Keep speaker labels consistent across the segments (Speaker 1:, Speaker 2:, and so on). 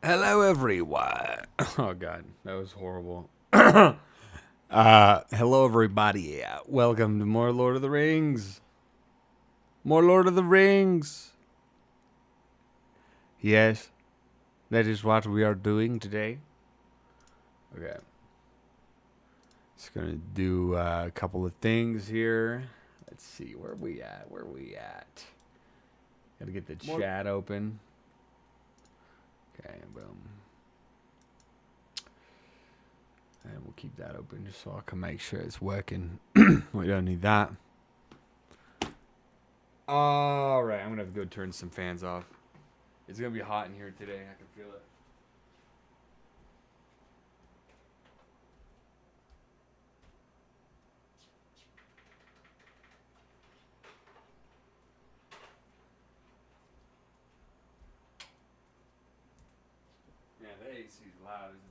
Speaker 1: Hello, everyone. Oh, God. That was horrible. Hello, everybody. Welcome to more Lord of the Rings. More Lord of the Rings. Yes, that is what we are doing today. Okay. Just going to do a couple of things here. Let's see. Where are we at? Got to get the chat open. Okay, boom. And we'll keep that open just so I can make sure it's working. We don't need that. All right, I'm going to have to go turn some fans off. It's going to be hot in here today. I can feel it. Yeah, the AC's loud, isn't it?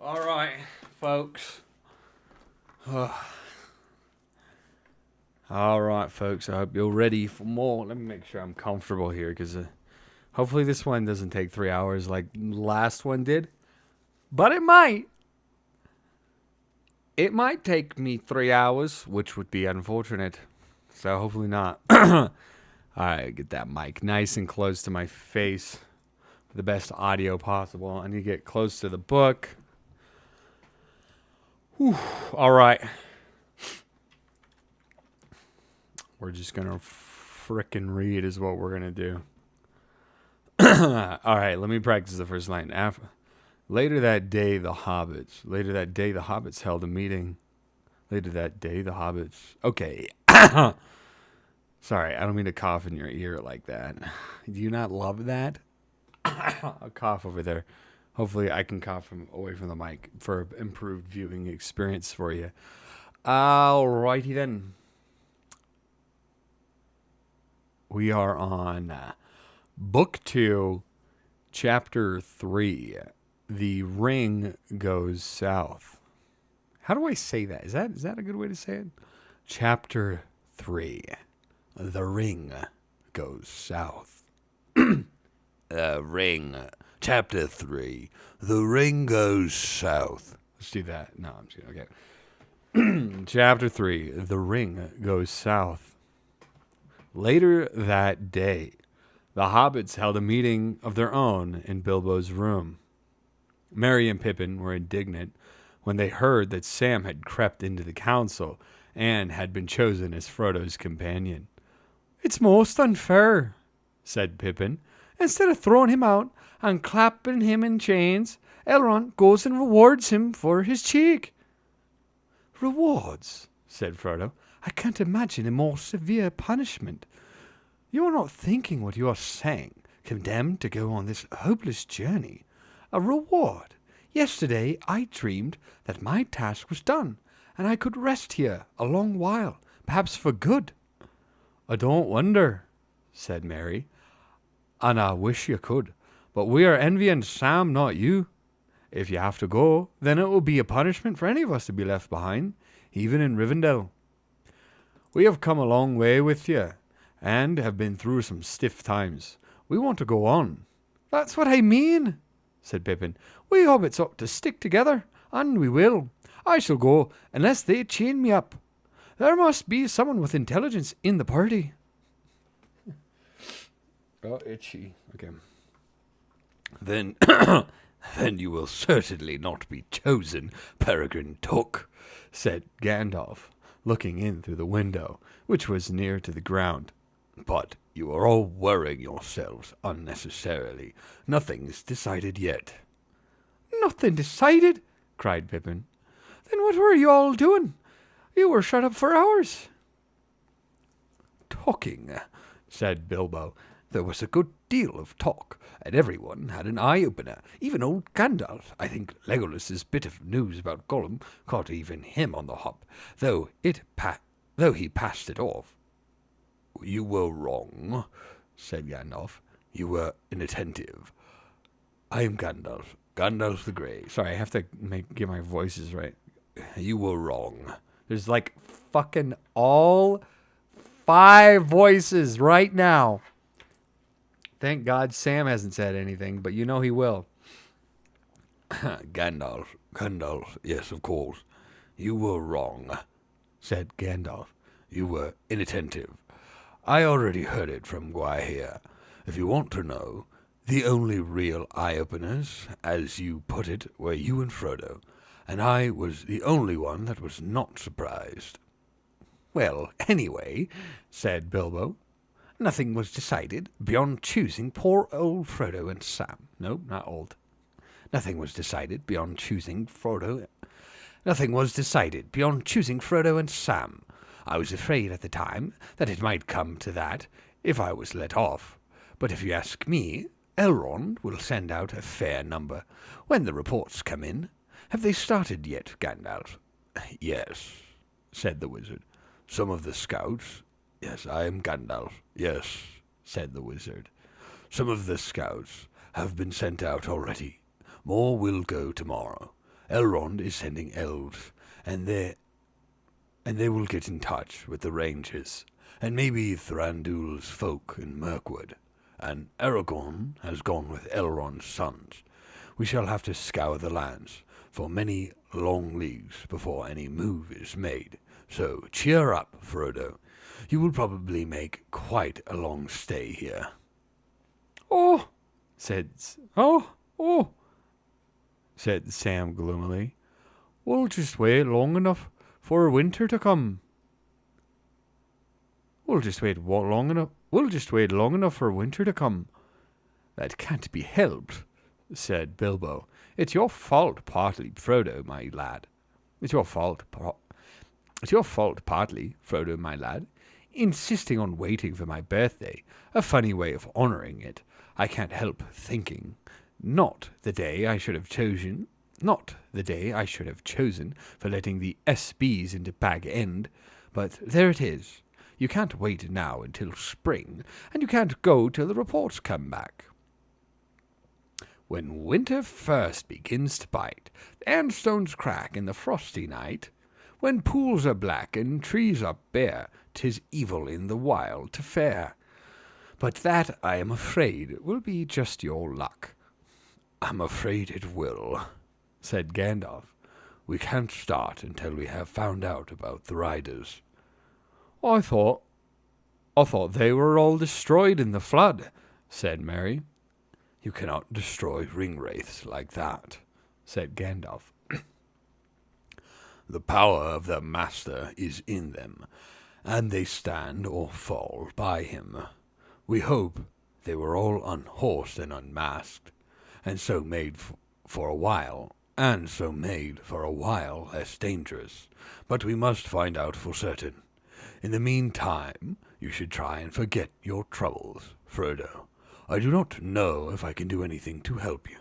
Speaker 1: All right, folks. All right, folks. I hope you're ready for more. Let me make sure I'm comfortable here because hopefully this one doesn't take 3 hours like last one did. But it might. It might take me 3 hours, which would be unfortunate. So hopefully not. All right, get that mic nice and close to my face for the best audio possible. I need to get close to the book. Whew. All right. We're just going to frickin' read is what we're going to do. All right, let me practice the first line. Later that day, the hobbits held a meeting. Okay. Sorry, I don't mean to cough in your ear like that. Do you not love that? I'll cough over there. Hopefully I can cough away from the mic for improved viewing experience for you. Alrighty then. We are on Book 2, Chapter 3. The Ring Goes South. How do I say that? Is that a good way to say it? Chapter 3. The Ring Goes South. Chapter 3. The Ring Goes South. Let's do that. No, I'm just kidding. Okay. Chapter 3. The Ring Goes South. Later that day, the hobbits held a meeting of their own in Bilbo's room. Merry and Pippin were indignant when they heard that Sam had crept into the council and had been chosen as Frodo's companion. "It's most unfair," said Pippin. "Instead of throwing him out and clapping him in chains, Elrond goes and rewards him for his cheek." "Rewards?" said Frodo. "I can't imagine a more severe punishment. You are not thinking what you are saying, condemned to go on this hopeless journey. A reward. Yesterday I dreamed that my task was done, and I could rest here a long while, perhaps for good." "I don't wonder," said Merry, "and I wish you could, but we are envying Sam, not you. If you have to go, then it will be a punishment for any of us to be left behind, even in Rivendell. We have come a long way with you, and have been through some stiff times. We want to go on." "That's what I mean," said Pippin. "We hobbits ought to stick together, and we will. I shall go unless they chain me up. There must be someone with intelligence in the party." Oh, itchy. Okay. Then you will certainly not be chosen, Peregrine Took," said Gandalf, looking in through the window, which was near to the ground. "But you are all worrying yourselves unnecessarily. Nothing's decided yet." "Nothing decided?" cried Pippin. "Then what were you all doing? You were shut up for hours."
Speaker 2: "Talking," said Bilbo. "There was a good deal of talk, and everyone had an eye-opener, even old Gandalf. I think Legolas's bit of news about Gollum caught even him on the hop, though he passed it off." "You were wrong," said Gandalf. "You were inattentive. I am Gandalf, Gandalf the Grey. Sorry, I have to get my voices right. You were wrong. There's like fucking all 5 voices right now. Thank God Sam hasn't said anything, but you know he will. Gandalf, yes, of course. You were wrong, said Gandalf. You were inattentive. I already heard it from Gwaihir. If you want to know, the only real eye-openers, as you put it, were you and Frodo, and I was the only one that was not surprised. Well, anyway, said Bilbo, nothing was decided beyond choosing poor old Frodo and Sam. No, not old. Nothing was decided beyond choosing Frodo. Nothing was decided beyond choosing Frodo and Sam. I was afraid at the time that it might come to that if I was let off. But if you ask me, Elrond will send out a fair number when the reports come in. Have they started yet, Gandalf? Yes, said the wizard. Some of the scouts. Yes, I am Gandalf. Yes, said the wizard. Some of the scouts have been sent out already. More will go tomorrow. Elrond is sending elves, and they will get in touch with the rangers, and maybe Thranduil's folk in Mirkwood. And Aragorn has gone with Elrond's sons. We shall have to scour the lands for many long leagues before any move is made. So cheer up, Frodo. You will probably make quite a long stay here.
Speaker 1: Oh, said Sam gloomily. We'll just wait long enough for winter to come. We'll just wait long enough for winter to come. That can't be helped, said Bilbo. It's your fault partly, Frodo, my lad. It's your fault partly, Frodo, my lad. Insisting on waiting for my birthday, a funny way of honouring it. I can't help thinking. Not the day I should have chosen for letting the SBs into Bag End, but there it is. You can't wait now until spring, and you can't go till the reports come back. When winter first begins to bite, the ironstones crack in the frosty night. When pools are black and trees are bare, 'tis evil in the wild to fare. But that, I am afraid, will be just your luck. I'm afraid it will, said Gandalf. We can't start until we have found out about the riders. I thought they were all destroyed in the flood, said Merry. You cannot destroy ringwraiths like that, said Gandalf. The power of the Master is in them, and they stand or fall by him. We hope they were all unhorsed and unmasked, and so made for a while less dangerous. But we must find out for certain. In the meantime, you should try and forget your troubles, Frodo. I do not know if I can do anything to help you,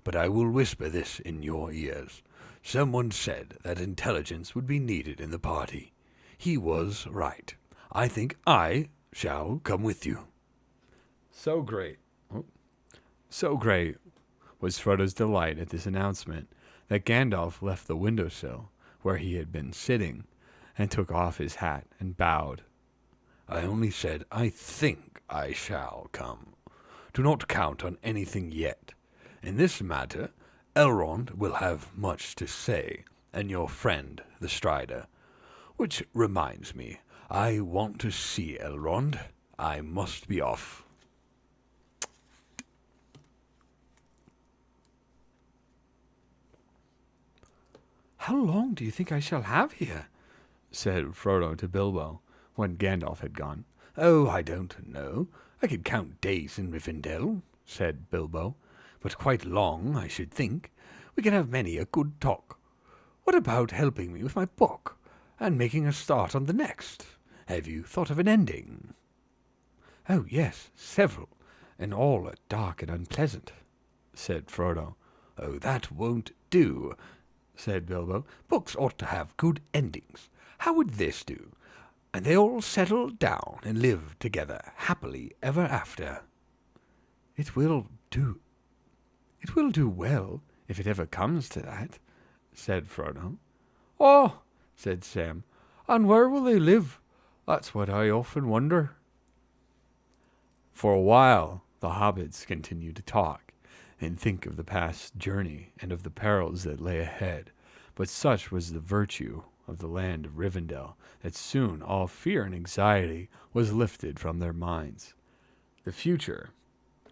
Speaker 1: but I will whisper this in your ears. Someone said that intelligence would be needed in the party. He was right. I think I shall come with you. So great was Frodo's delight at this announcement that Gandalf left the windowsill where he had been sitting and took off his hat and bowed. I only said I think I shall come. Do not count on anything yet. In this matter, Elrond will have much to say, and your friend, the Strider. Which reminds me, I want to see Elrond. I must be off. How long do you think I shall have here? Said Frodo to Bilbo, when Gandalf had gone.
Speaker 2: Oh, I don't know. I could count days in Rivendell, said Bilbo, but quite long, I should think. We can have many a good talk. What about helping me with my book, and making a start on the next? Have you thought of an ending?
Speaker 1: Oh, yes, several, and all are dark and unpleasant, said Frodo.
Speaker 2: Oh, that won't do, said Bilbo. Books ought to have good endings. How would this do? And they all settle down and live together happily ever after.
Speaker 1: It will do well
Speaker 2: if it ever comes to that," said Frodo. "Oh," said Sam, "and where will they live? That's what I often wonder." For a while, the hobbits continued to talk and think of the past journey and of the perils that lay ahead, but such was the virtue of the land of Rivendell that soon all fear and anxiety was lifted from their minds. The future,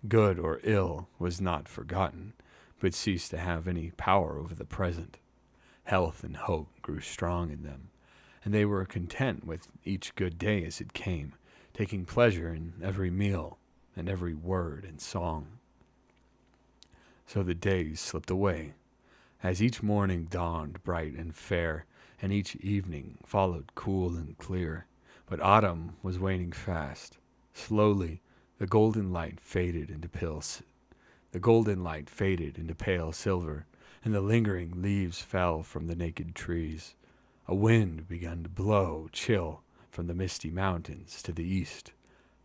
Speaker 2: good or ill, was not forgotten, but ceased to have any power over the present. Health and hope grew strong in them, and they were content with each good day as it came, taking pleasure in every meal and every word and song. So the days slipped away, as each morning dawned bright and fair, and each evening followed cool and clear. But autumn was waning fast. Slowly, the golden light faded into pale silver, and the lingering leaves fell from the naked trees. A wind began to blow chill from the misty mountains to the east.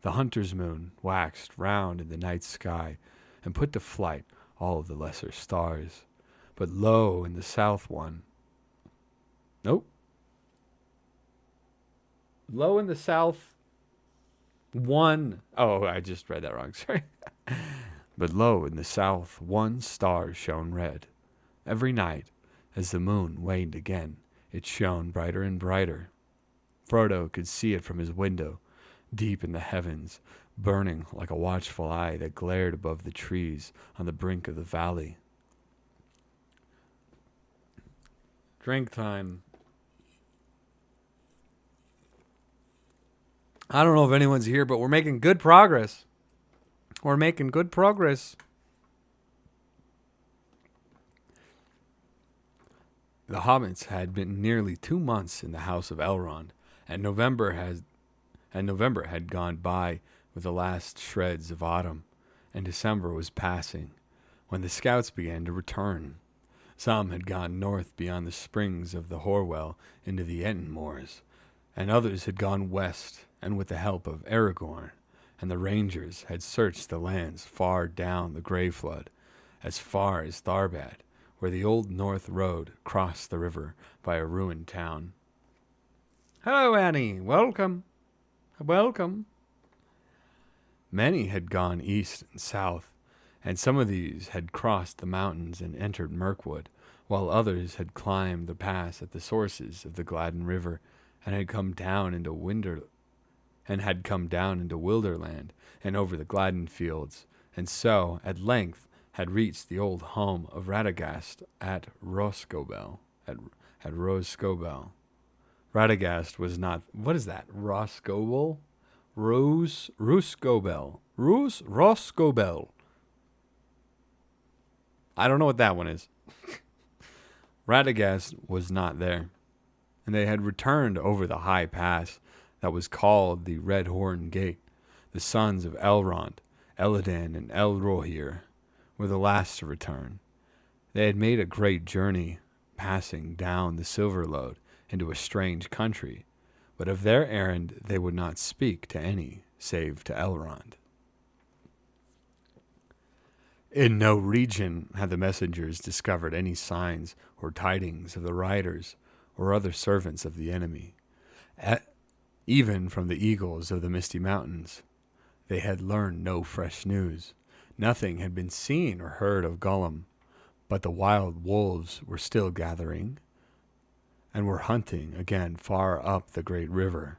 Speaker 2: The hunter's moon waxed round in the night sky and put to flight all of the lesser stars. But lo, in the south one... Nope. Low in the south one... Oh, I just read that wrong, sorry. But lo, in the south one star shone red. Every night, as the moon waned again, it shone brighter and brighter. Frodo could see it from his window, deep in the heavens, burning like a watchful eye that glared above the trees on the brink of the valley. Drink time. I don't know if anyone's here, but we're making good progress. We're making good progress. The hobbits had been nearly 2 months in the house of Elrond, and November had gone by with the last shreds of autumn, and December was passing, when the scouts began to return. Some had gone north beyond the springs of the Horwell into the Enten moors, and others had gone west, and with the help of Aragorn and the rangers had searched the lands far down the Grey Flood, as far as Tharbad, where the old North Road crossed the river by a ruined town. "Hello, Annie. Welcome. Welcome." Many had gone east and south, and some of these had crossed the mountains and entered Mirkwood, while others had climbed the pass at the sources of the Gladden River and had come down into Wilderland and over the Gladden fields, and so, at length, had reached the old home of Radagast at Roscommon. Radagast was not... What is that? Roscommon? Roscommon. I don't know what that one is. Radagast was not there, and they had returned over the high pass that was called the Red Horn Gate. The sons of Elrond, Elladan, and Elrohir were the last to return. They had made a great journey, passing down the Silver Lode into a strange country, but of their errand they would not speak to any save to Elrond. In no region had the messengers discovered any signs or tidings of the riders or other servants of the enemy. Even from the eagles of the Misty Mountains, they had learned no fresh news. Nothing had been seen or heard of Gollum, but the wild wolves were still gathering and were hunting again far up the great river.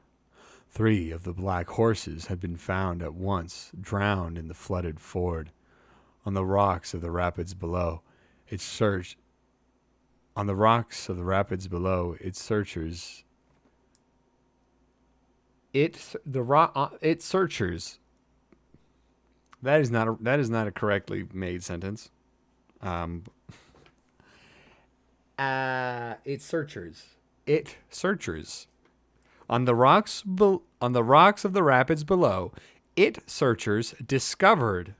Speaker 2: 3 of the black horses had been found at once, drowned in the flooded ford. On the rocks of the rapids below, its searchers. That is not a correctly made sentence. It searchers. On the rocks of the rapids below, it searchers discovered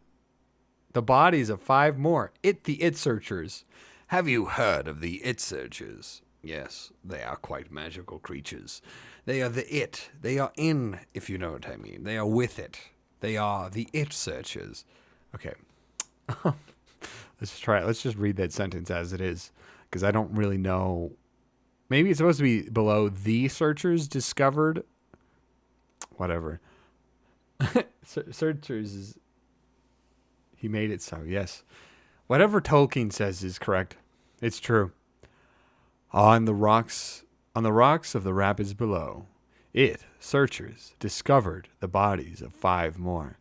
Speaker 2: the bodies of 5 more. It searchers. Have you heard of the it searchers? Yes, they are quite magical creatures. They are the it. They are in, if you know what I mean. They are with it. They are the it searchers. Okay. Let's try it. Let's just read that sentence as it is, because I don't really know. Maybe it's supposed to be below the searchers discovered. Whatever. Searchers is. He made it so, yes. Whatever Tolkien says is correct. It's true. On the rocks of the rapids below, searchers, discovered the bodies of 5 more.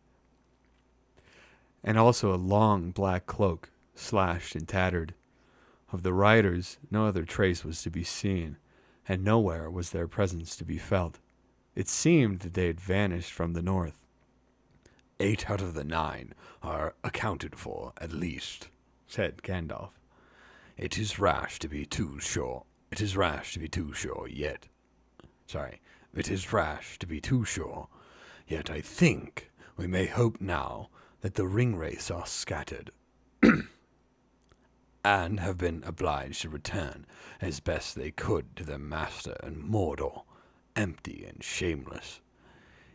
Speaker 2: And also a long black cloak, slashed and tattered. Of the riders, no other trace was to be seen, and nowhere was their presence to be felt. It seemed that they had vanished from the north. 8 out of the 9 are accounted for, at least, said Gandalf. It is rash to be too sure yet. Yet I think we may hope now that the ring wraiths are scattered, and have been obliged to return as best they could to their master in Mordor, empty and shameless.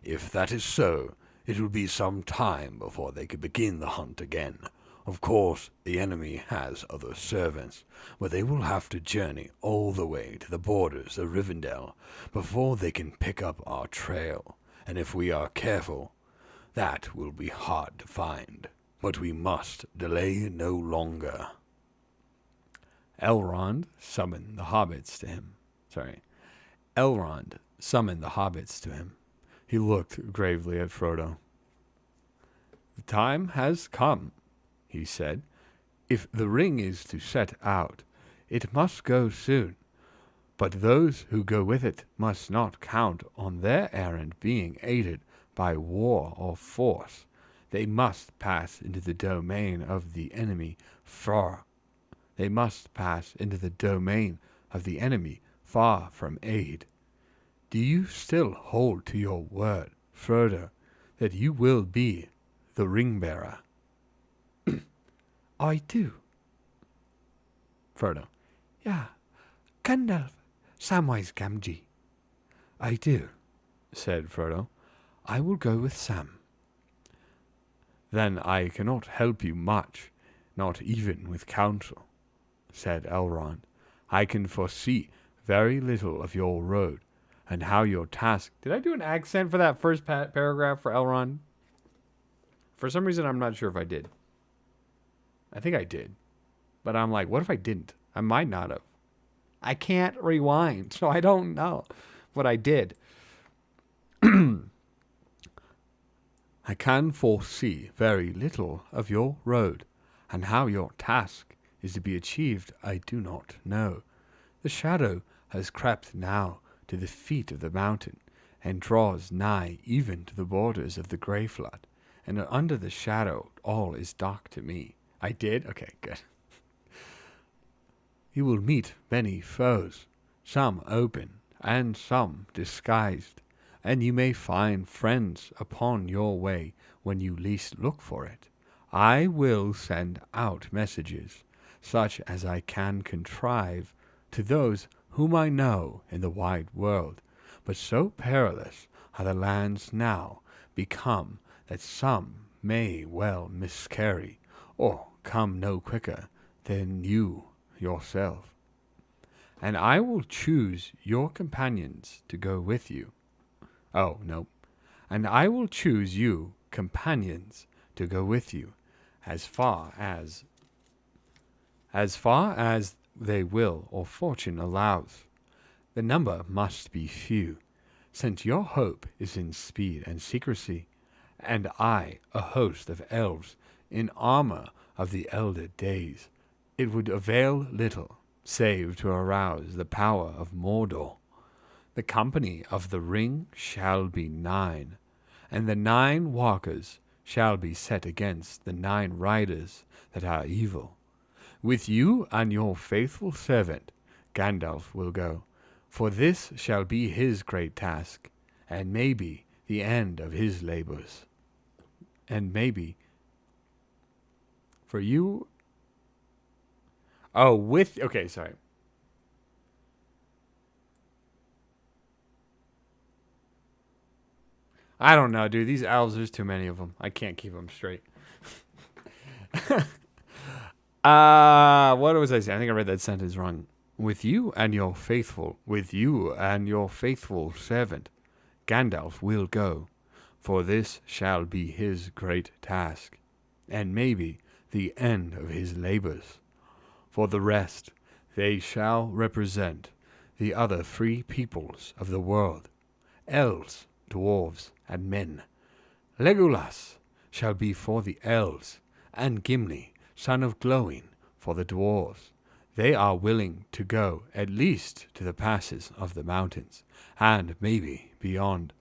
Speaker 2: If that is so, it will be some time before they could begin the hunt again. Of course, the enemy has other servants, but they will have to journey all the way to the borders of Rivendell before they can pick up our trail, and if we are careful, that will be hard to find. But we must delay no longer. Elrond summoned the hobbits to him. He looked gravely at Frodo. The time has come, he said. If the ring is to set out, it must go soon. But those who go with it must not count on their errand being aided by war or force. They must pass into the domain of the enemy far from aid. Do you still hold to your word, Frodo, that you will be the ring-bearer?
Speaker 1: I do.
Speaker 2: Frodo.
Speaker 1: Yeah. Gandalf, Samwise Gamgee.
Speaker 2: I do, said Frodo. I will go with Sam. Then I cannot help you much, not even with counsel, said Elrond. I can foresee very little of your road, and how your task... Did I do an accent for that first paragraph for Elrond? For some reason, I'm not sure if I did. I think I did. But I'm like, what if I didn't? I might not have. I can't rewind, so I don't know what I did. I can foresee very little of your road, and how your task is to be achieved I do not know. The shadow has crept now to the feet of the mountain, and draws nigh even to the borders of the grey flood, and under the shadow all is dark to me. I did? Okay, good. You will meet many foes, some open and some disguised, and you may find friends upon your way when you least look for it. I will send out messages, such as I can contrive, to those whom I know in the wide world, but so perilous are the lands now become that some may well miscarry, or come no quicker than you yourself. And I will choose your companions to go with you. Oh, no. And I will choose you companions to go with you as far as they will or fortune allows. The number must be few, since your hope is in speed and secrecy, and I a host of elves in armor of the elder days. It would avail little, save to arouse the power of Mordor. The company of the ring shall be 9, and the 9 walkers shall be set against the 9 riders that are evil. With you and your faithful servant Gandalf will go, for this shall be his great task, and maybe the end of his labors. And maybe for you... Oh, okay, sorry. I don't know, dude. These elves, there's too many of them. I can't keep them straight. What was I saying? I think I read that sentence wrong. With you and your faithful servant, Gandalf will go, for this shall be his great task, and maybe the end of his labors. For the rest, they shall represent the other free peoples of the world, elves, dwarves, and men. Legolas shall be for the elves, and Gimli, son of Glowing, for the dwarves. They are willing to go at least to the passes of the mountains, and maybe beyond.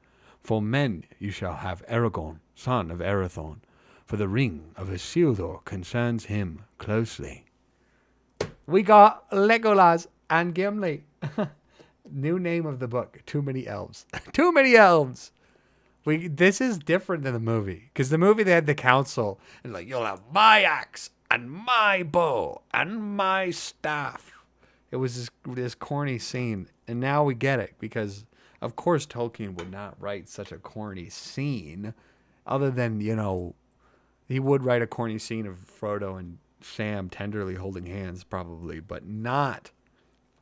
Speaker 2: For men you shall have Aragorn, son of Arathorn, for the ring of Isildur concerns him closely. We got Legolas and Gimli. New name of the book, Too Many Elves. Too many elves! This is different than the movie, because the movie they had the council, and like, you'll have my axe, and my bow, and my staff. It was this corny scene, and now we get it, because of course Tolkien would not write such a corny scene, other than, he would write a corny scene of Frodo and Sam tenderly holding hands, probably, but not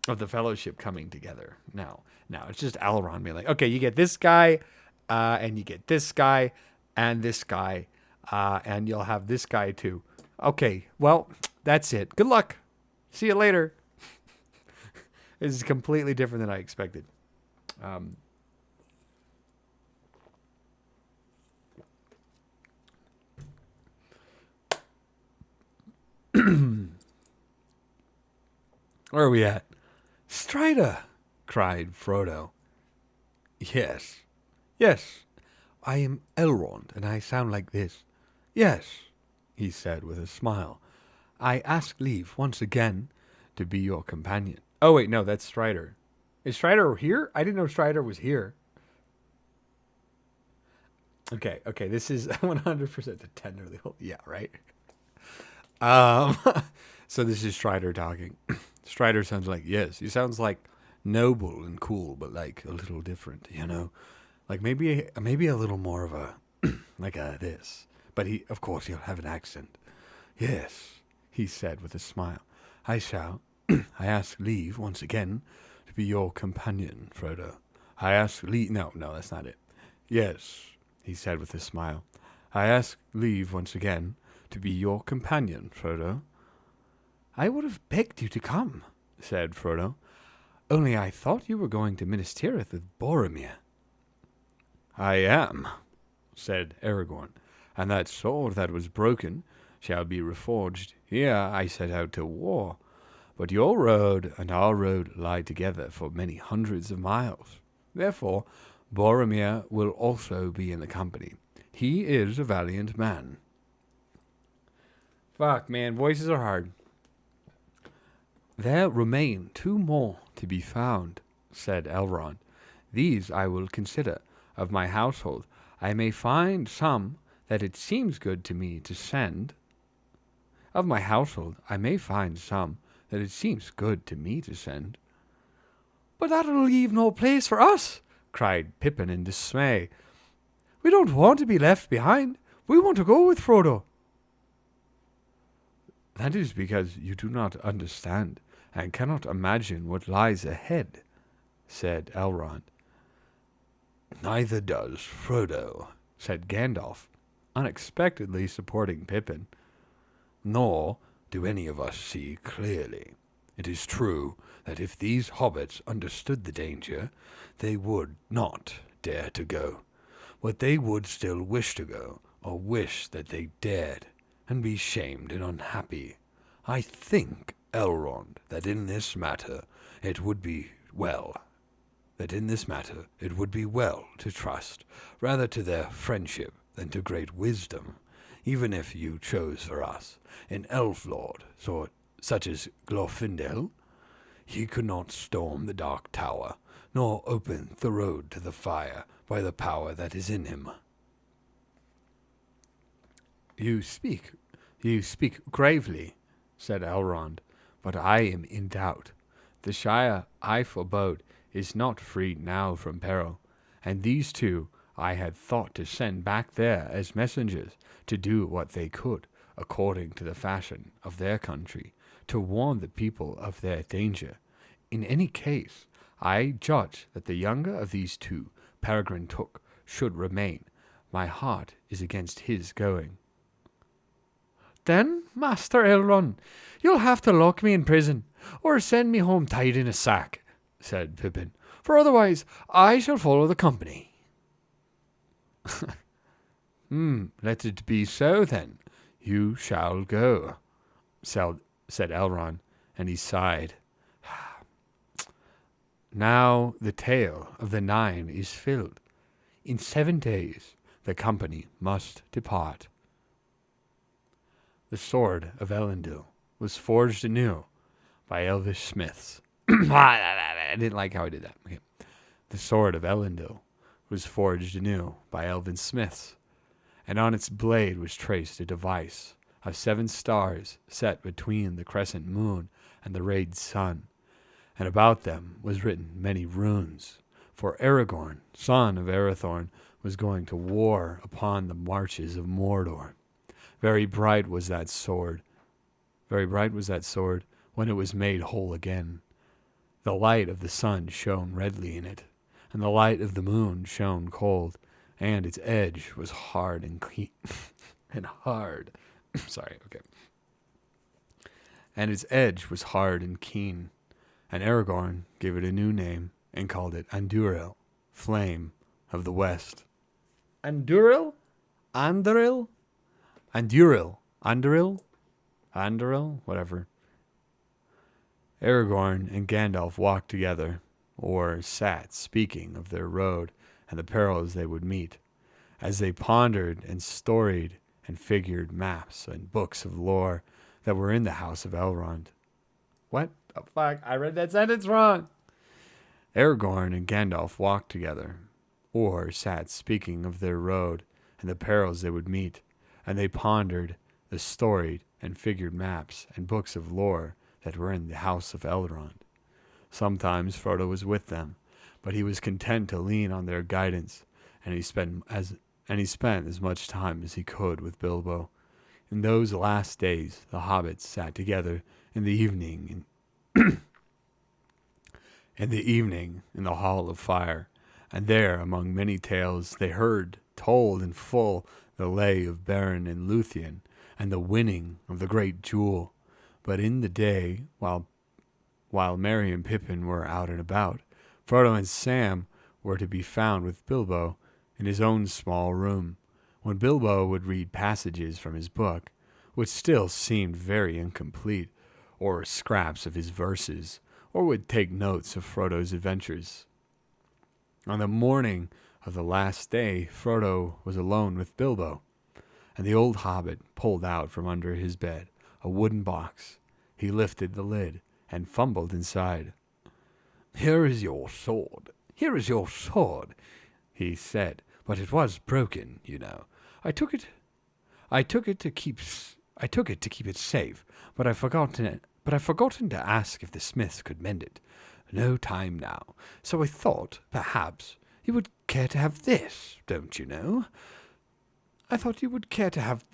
Speaker 2: of the Fellowship coming together. No, it's just Elrond being like, okay, you get this guy, and you get this guy, and this guy, and you'll have this guy too. Okay, well, that's it. Good luck. See you later. This is completely different than I expected. Where are we at? Strider, cried Frodo. Yes, I am Elrond, and I sound like this. Yes, he said with a smile. I ask leave once again to be your companion. Oh, wait, no, that's Strider. Is Strider here? I didn't know Strider was here. Okay, this is 100% the tenderly hold. Yeah, right? So this is Strider talking. Strider sounds like, yes, he sounds like noble and cool, but like a little different, Like maybe a little more of a, like a this. But of course, he'll have an accent. Yes, he said with a smile. I shall. I ask leave once again to be your companion, Frodo. I ask leave. No, that's not it. Yes, he said with a smile. I ask leave once again to be your companion, Frodo. I would have begged you to come, said Frodo. Only I thought you were going to Minas Tirith with Boromir. I am, said Aragorn, and that sword that was broken shall be reforged. Here I set out to war, but your road and our road lie together for many hundreds of miles. Therefore, Boromir will also be in the company. He is a valiant man. Fuck, man, voices are hard. There remain 2 more to be found, said Elrond. These I will consider. Of my household, I may find some that it seems good to me to send. Of my household, I may find some that it seems good to me to send. But that'll leave no place for us, cried Pippin in dismay. We don't want to be left behind. We want to go with Frodo. That is because you do not understand and cannot imagine what lies ahead, said Elrond. Neither does Frodo, said Gandalf, unexpectedly supporting Pippin. Nor do any of us see clearly. It is true that if these hobbits understood the danger, they would not dare to go, but they would still wish to go, or wish that they dared, and be shamed and unhappy. I think, Elrond, that in this matter it would be well to trust rather to their friendship than to great wisdom, even if you chose for us an elf lord such as Glorfindel. He could not storm the Dark Tower, nor open the road to the fire by the power that is in him. You speak gravely, said Elrond, but I am in doubt. The Shire I forebode is not freed now from peril, and these 2 I had thought to send back there as messengers to do what they could, according to the fashion of their country, to warn the people of their danger. In any case, I judge that the younger of these two, Peregrine Took, should remain. My heart is against his going.
Speaker 1: Then, Master Elrond, you'll have to lock me in prison, or send me home tied in a sack, said Pippin, for otherwise I shall follow the company.
Speaker 2: Let it be so then. You shall go, said Elrond, and he sighed. Now the tale of the 9 is filled. In 7 days the company must depart. The sword of Elendil was forged anew by elvish smiths. I didn't like how I did that. Okay. The sword of Elendil was forged anew by elven smiths, and on its blade was traced a device of 7 stars set between the crescent moon and the rayed sun, and about them was written many runes, for Aragorn, son of Arathorn, was going to war upon the marches of Mordor. Very bright was that sword when it was made whole again. The light of the sun shone redly in it, and the light of the moon shone cold, and its edge was hard and clean and hard. Sorry, okay. And its edge was hard and keen, and Aragorn gave it a new name and called it Andúril, Flame of the West.
Speaker 1: Andúril? Andúril?
Speaker 2: Andúril, whatever. Aragorn and Gandalf walked together, or sat speaking of their road and the perils they would meet, as they pondered and storied and figured maps and books of lore that were in the house of Elrond.
Speaker 1: What the fuck? I read that sentence wrong.
Speaker 2: Aragorn and Gandalf walked together, or sat speaking of their road and the perils they would meet, and they pondered the storied and figured maps and books of lore that were in the house of Elrond. Sometimes Frodo was with them, but he was content to lean on their guidance, and he spent as much time as he could with Bilbo. In those last days, the hobbits sat together in the evening in the hall of fire, and there, among many tales, they heard told in full the lay of Beren and Luthien, and the winning of the great jewel. But in the day, while Merry and Pippin were out and about, Frodo and Sam were to be found with Bilbo in his own small room, when Bilbo would read passages from his book, which still seemed very incomplete, or scraps of his verses, or would take notes of Frodo's adventures. On the morning of the last day, Frodo was alone with Bilbo, and the old hobbit pulled out from under his bed a wooden box. He lifted the lid and fumbled inside. "Here is your sword, he said, "but it was broken, you know. I took it to keep it safe, but I've forgotten to ask if the smiths could mend it. No time now, so I thought perhaps you would care to have this, don't you know? I thought perhaps you would care to have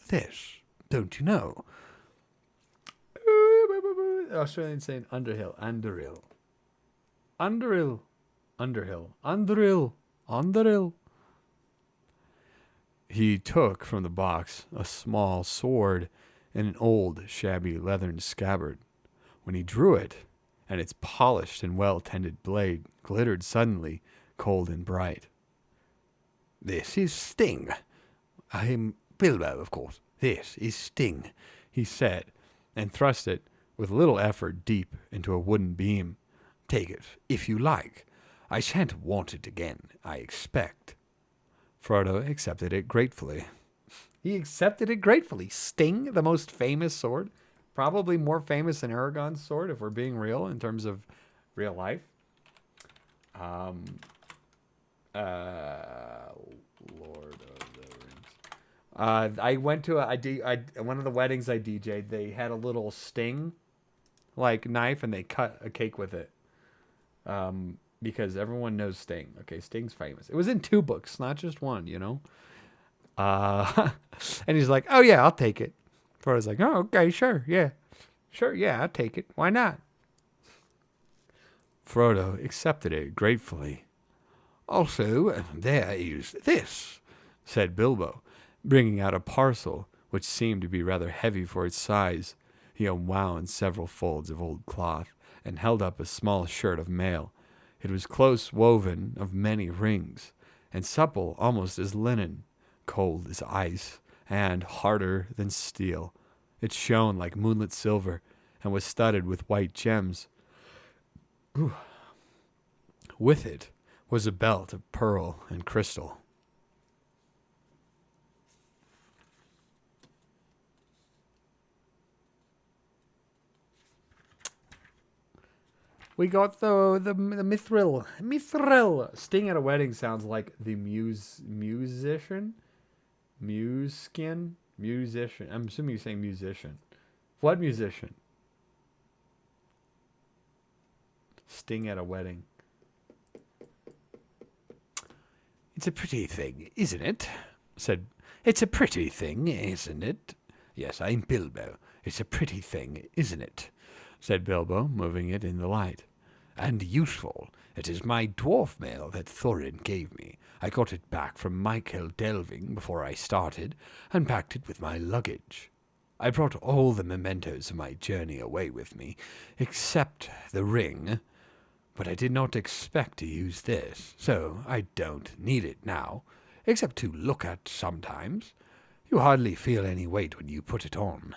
Speaker 2: this, don't you know?"
Speaker 1: Australian saying Underhill.
Speaker 2: He took from the box a small sword in an old, shabby leathern scabbard. When he drew it, and its polished and well-tended blade glittered suddenly, cold and bright. "This is Sting. I'm Bilbo, of course. This is Sting," he said, and thrust it with little effort deep into a wooden beam. "Take it, if you like. I shan't want it again, I expect." Frodo accepted it gratefully.
Speaker 1: He accepted it gratefully. Sting, the most famous sword. Probably more famous than Aragorn's sword, if we're being real, in terms of real life. Lord of the Rings. I went to one of the weddings I DJ'd. They had a little Sting, like, knife, and they cut a cake with it. Because everyone knows Sting. Okay, Sting's famous. It was in 2 books, not just one, you know.
Speaker 2: And he's like, oh, yeah, I'll take it. Frodo's like, oh, okay, sure, yeah. Sure, yeah, I'll take it. Why not? Frodo accepted it gratefully. Also, there is this, said Bilbo, bringing out a parcel which seemed to be rather heavy for its size. He unwound several folds of old cloth and held up a small shirt of mail. It was close woven of many rings, and supple almost as linen, cold as ice, and harder than steel. It shone like moonlit silver, and was studded with white gems. Ooh. With it was a belt of pearl and crystal. We got the mithril. Mithril. Sting at a wedding sounds like the musician. Musician. I'm assuming you're saying musician. What musician? Sting at a wedding. It's a pretty thing, isn't it? It's a pretty thing, isn't it? Yes, I'm Bilbo. It's a pretty thing, isn't it? Said Bilbo, moving it in the light. And useful. It is my dwarf mail that Thorin gave me. I got it back from Michael Delving before I started, and packed it with my luggage. I brought all the mementos of my journey away with me, except the ring, but I did not expect to use this, so I don't need it now, except to look at sometimes. You hardly feel any weight when you put it on.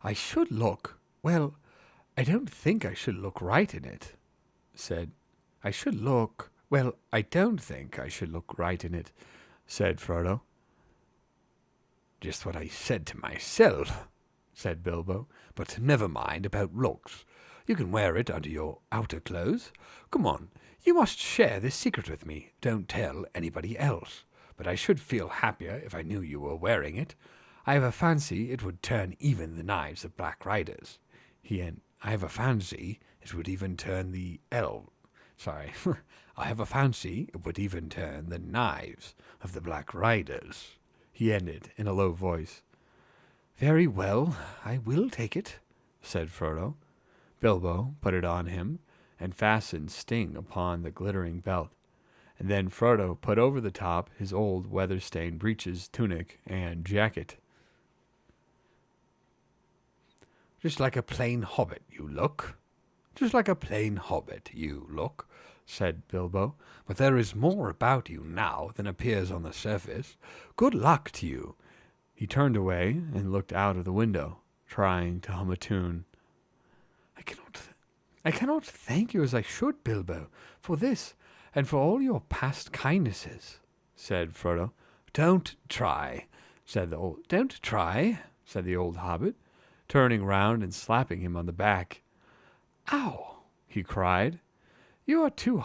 Speaker 2: I should look, well, I don't think I should look right in it, said. I don't think I should look right in it, said Frodo. Just what I said to myself, said Bilbo, but never mind about looks. You can wear it under your outer clothes. Come on, you must share this secret with me. Don't tell anybody else. But I should feel happier if I knew you were wearing it. I have a fancy it would turn even the knives of Black Riders. I have a fancy it would even turn the I have a fancy it would even turn the knives of the Black Riders. He ended in a low voice. Very well, I will take it, said Frodo. Bilbo put it on him and fastened Sting upon the glittering belt. And then Frodo put over the top his old weather-stained breeches, tunic, and jacket. Just like a plain hobbit you look. Just like a plain hobbit you look, said Bilbo. But there is more about you now than appears on the surface. Good luck to you. He turned away and looked out of the window, trying to hum a tune. I cannot thank you as I should, Bilbo, for this, and for all your past kindnesses, said Frodo. Don't try, said the old hobbit, turning round and slapping him on the back. Ow, he cried. You are too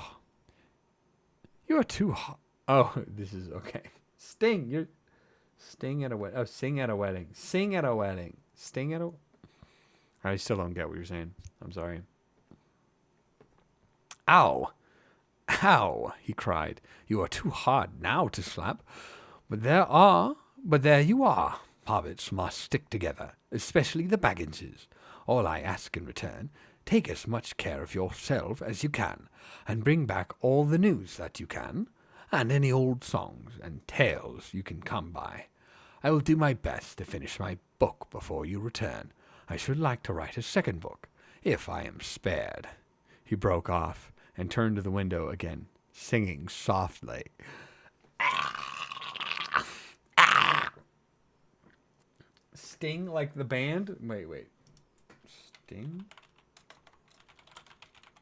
Speaker 2: Oh, this is okay. Sting at a wedding. Oh, sing at a wedding. Sing at a wedding. Sting at a... I still don't get what you're saying. I'm sorry. Ow! Ow! He cried. You are too hard now to slap. But there you are. Hobbits must stick together, especially the Bagginses. All I ask in return, take as much care of yourself as you can, and bring back all the news that you can, and any old songs and tales you can come by. I will do my best to finish my book before you return. I should like to write a second book, if I am spared. He broke off and turned to the window again, singing softly. Sting like the band? Wait. Sting?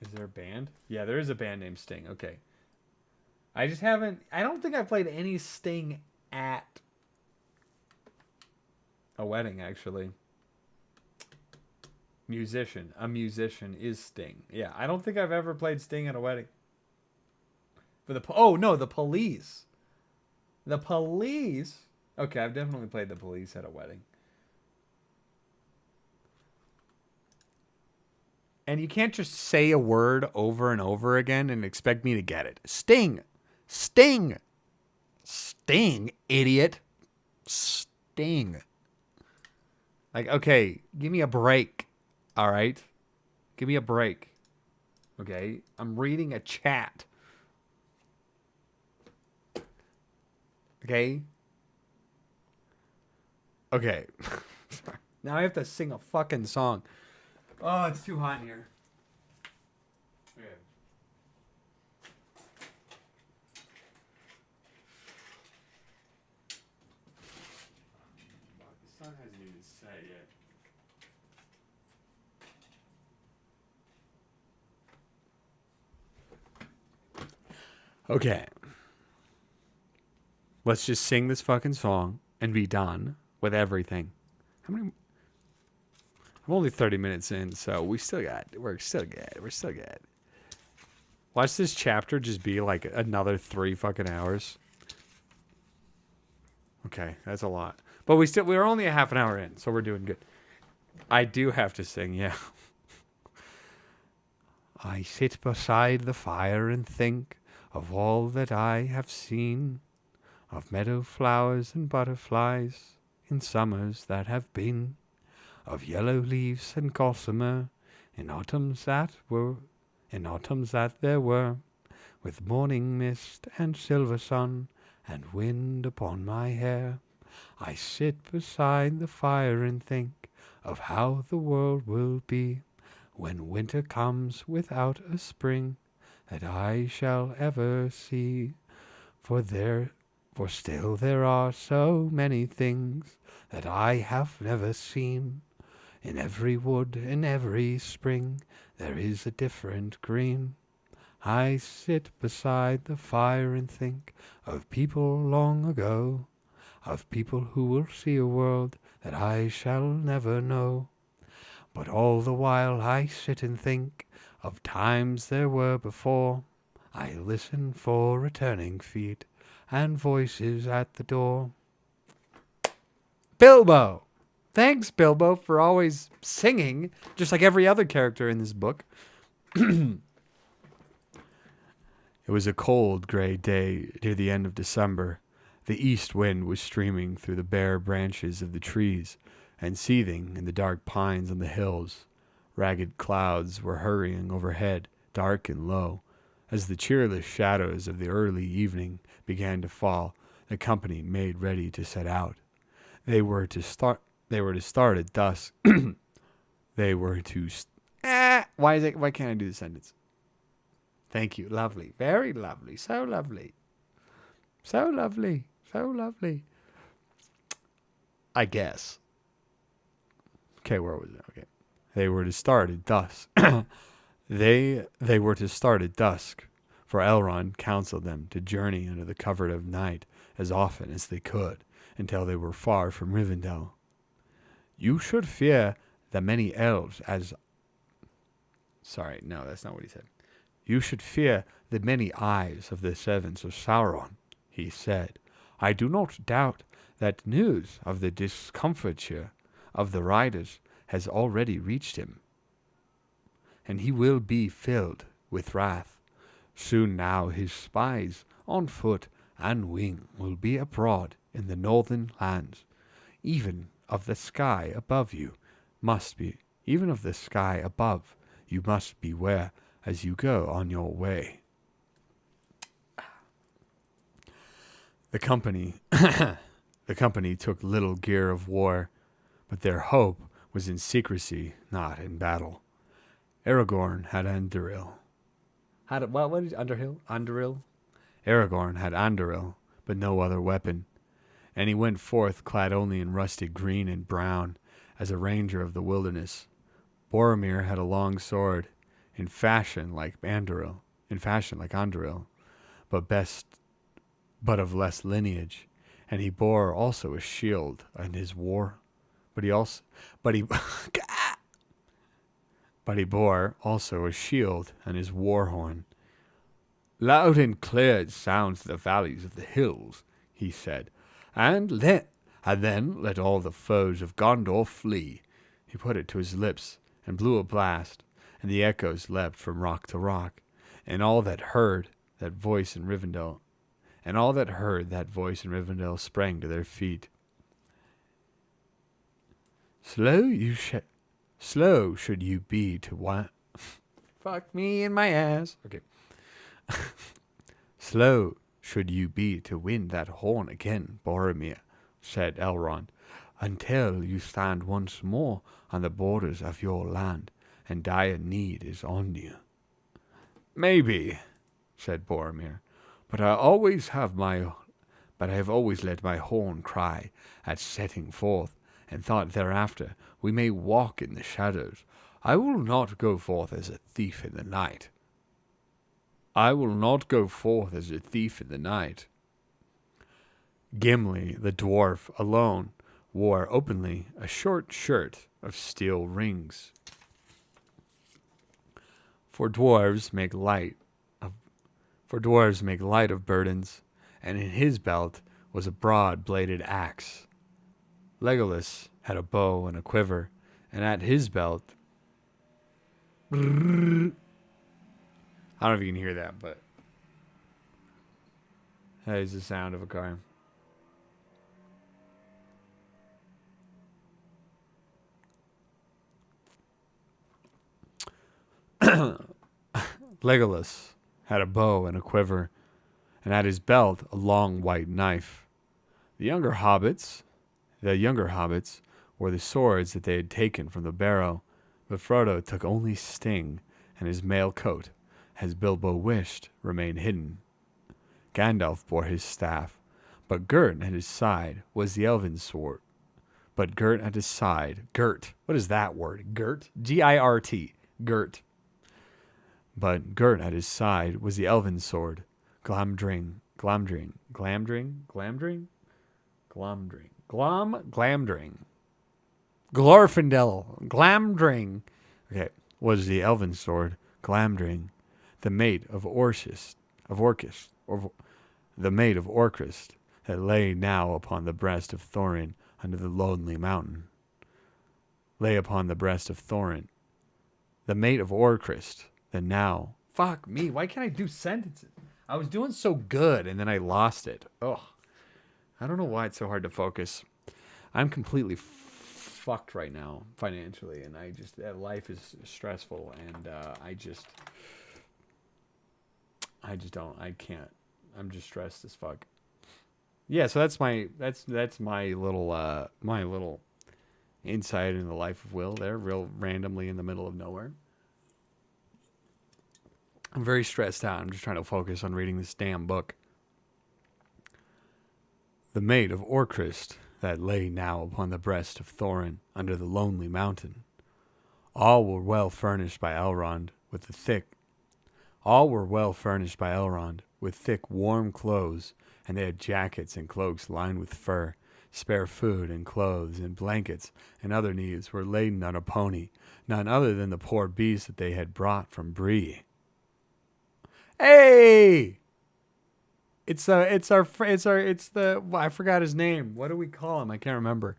Speaker 2: Is there a band? Yeah, there is a band named Sting. Okay. I don't think I played any Sting at a wedding, actually. A musician is Sting. Yeah, I don't think I've ever played Sting at a wedding. The Police. The Police? Okay, I've definitely played the Police at a wedding. And you can't just say a word over and over again and expect me to get it. Sting! Sting! Sting, idiot. Sting. Like, okay, give me a break. All right? Give me a break. Okay? I'm reading a chat. Okay? Okay. Sorry. Now I have to sing a fucking song. Oh, it's too hot in here. Okay. The sun hasn't even set yet. Okay. Let's just sing this fucking song and be done with everything. How many? I'm only 30 minutes in, so we're still good. We're still good. Watch this chapter just be like another 3 fucking hours. Okay, that's a lot. But we're only a half an hour in, so we're doing good. I do have to sing, yeah. I sit beside the fire and think of all that I have seen, of meadow flowers and butterflies in summers that have been, of yellow leaves and gossamer in autumns that there were, with morning mist and silver sun and wind upon my hair. I sit beside the fire and think of how the world will be when winter comes without a spring that I shall ever see. For still there are so many things that I have never seen. In every wood, in every spring, there is a different green. I sit beside the fire and think of people long ago, of people who will see a world that I shall never know. But all the while I sit and think of times there were before. I listen for returning feet and voices at the door. Bilbo! Thanks, Bilbo, for always singing, just like every other character in this book. It was a cold, gray day near the end of December. The east wind was streaming through the bare branches of the trees and seething in the dark pines on the hills. Ragged clouds were hurrying overhead, dark and low. As the cheerless shadows of the early evening began to fall, the company made ready to set out. They were to start at dusk. Why can't I do the sentence? Thank you. Lovely. Very lovely. So lovely. So lovely. So lovely. I guess. Okay, where was it? Okay. They were to start at dusk. They were to start at dusk, for Elrond counseled them to journey under the covert of night as often as they could, until they were far from Rivendell. You should fear the many elves as... Sorry, no, that's not what he said. You should fear the many eyes of the servants of Sauron, he said. I do not doubt that news of the discomfiture of the riders has already reached him, and he will be filled with wrath. Soon now his spies on foot and wing will be abroad in the northern lands. Even of the sky above you must beware as you go on your way. The company took little gear of war, but their hope was in secrecy, not in battle. Aragorn had Anduril. What is Underhill? Anduril? Aragorn had Anduril, but no other weapon, and he went forth clad only in rusted green and brown, as a ranger of the wilderness. Boromir had a long sword, in fashion like Anduril, but of less lineage, and he bore also a shield and his war, but he bore also a shield and his war horn. Loud and clear it sounds the valleys of the hills, he said, and then let all the foes of Gondor flee. He put it to his lips and blew a blast, and the echoes leapt from rock to rock, and all that heard that voice in Rivendell, and all that heard that voice in Rivendell sprang to their feet. Slow should you be to what? Fuck me in my ass. Okay. Slow should you be to win that horn again, Boromir, said Elrond, until you stand once more on the borders of your land, and dire need is on you. Maybe, said Boromir, but I have always let my horn cry at setting forth, and thought thereafter we may walk in the shadows. I will not go forth as a thief in the night. Gimli, the dwarf, alone wore openly a short shirt of steel rings. For dwarves make light of burdens, and in his belt was a broad-bladed axe. Legolas had a bow and a quiver, and at his belt... I don't know if you can hear that, but that is the sound of a car. Legolas had a bow and a quiver, and at his belt a long white knife. The younger hobbits wore the swords that they had taken from the barrow, but Frodo took only Sting, and his mail coat, as Bilbo wished, remained hidden. Gandalf bore his staff, but girt at his side was the elven sword. What is that word? Girt? G-I-R-T. Girt. But girt at his side was the elven sword, Glamdring. Glorfindel, Glamdring. Okay, was the elven sword, Glamdring, the mate of Orcist, that lay now upon the breast of Thorin under the lonely mountain. The mate of Orcrist, that now... Fuck me, why can't I do sentences? I was doing so good, and then I lost it. Ugh. I don't know why it's so hard to focus. I'm completely fucked right now, financially, and life is stressful, and I can't. I'm just stressed as fuck. Yeah, so that's my little insight into the life of Will there, real randomly in the middle of nowhere. I'm very stressed out. I'm just trying to focus on reading this damn book. The mate of Orcrist that lay now upon the breast of Thorin under the lonely mountain. All were well furnished by Elrond with thick, warm clothes, and they had jackets and cloaks lined with fur. Spare food and clothes and blankets and other needs were laden on a pony, none other than the poor beast that they had brought from Bree. Hey! I forgot his name. What do we call him? I can't remember.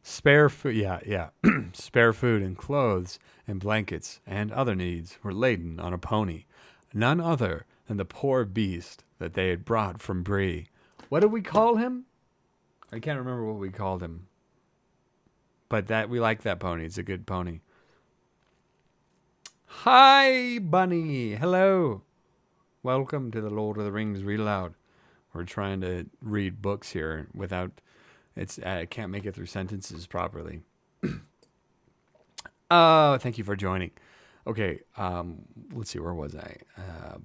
Speaker 2: Spare food, yeah. Spare food and clothes and blankets and other needs were laden on a pony, none other than the poor beast that they had brought from Bree. What did we call him? I can't remember what we called him. But we like that pony. It's a good pony. Hi, Bunny. Hello. Welcome to the Lord of the Rings Read Aloud. We're trying to read books here without... I can't make it through sentences properly. Oh, thank you for joining. Okay, let's see, where was I?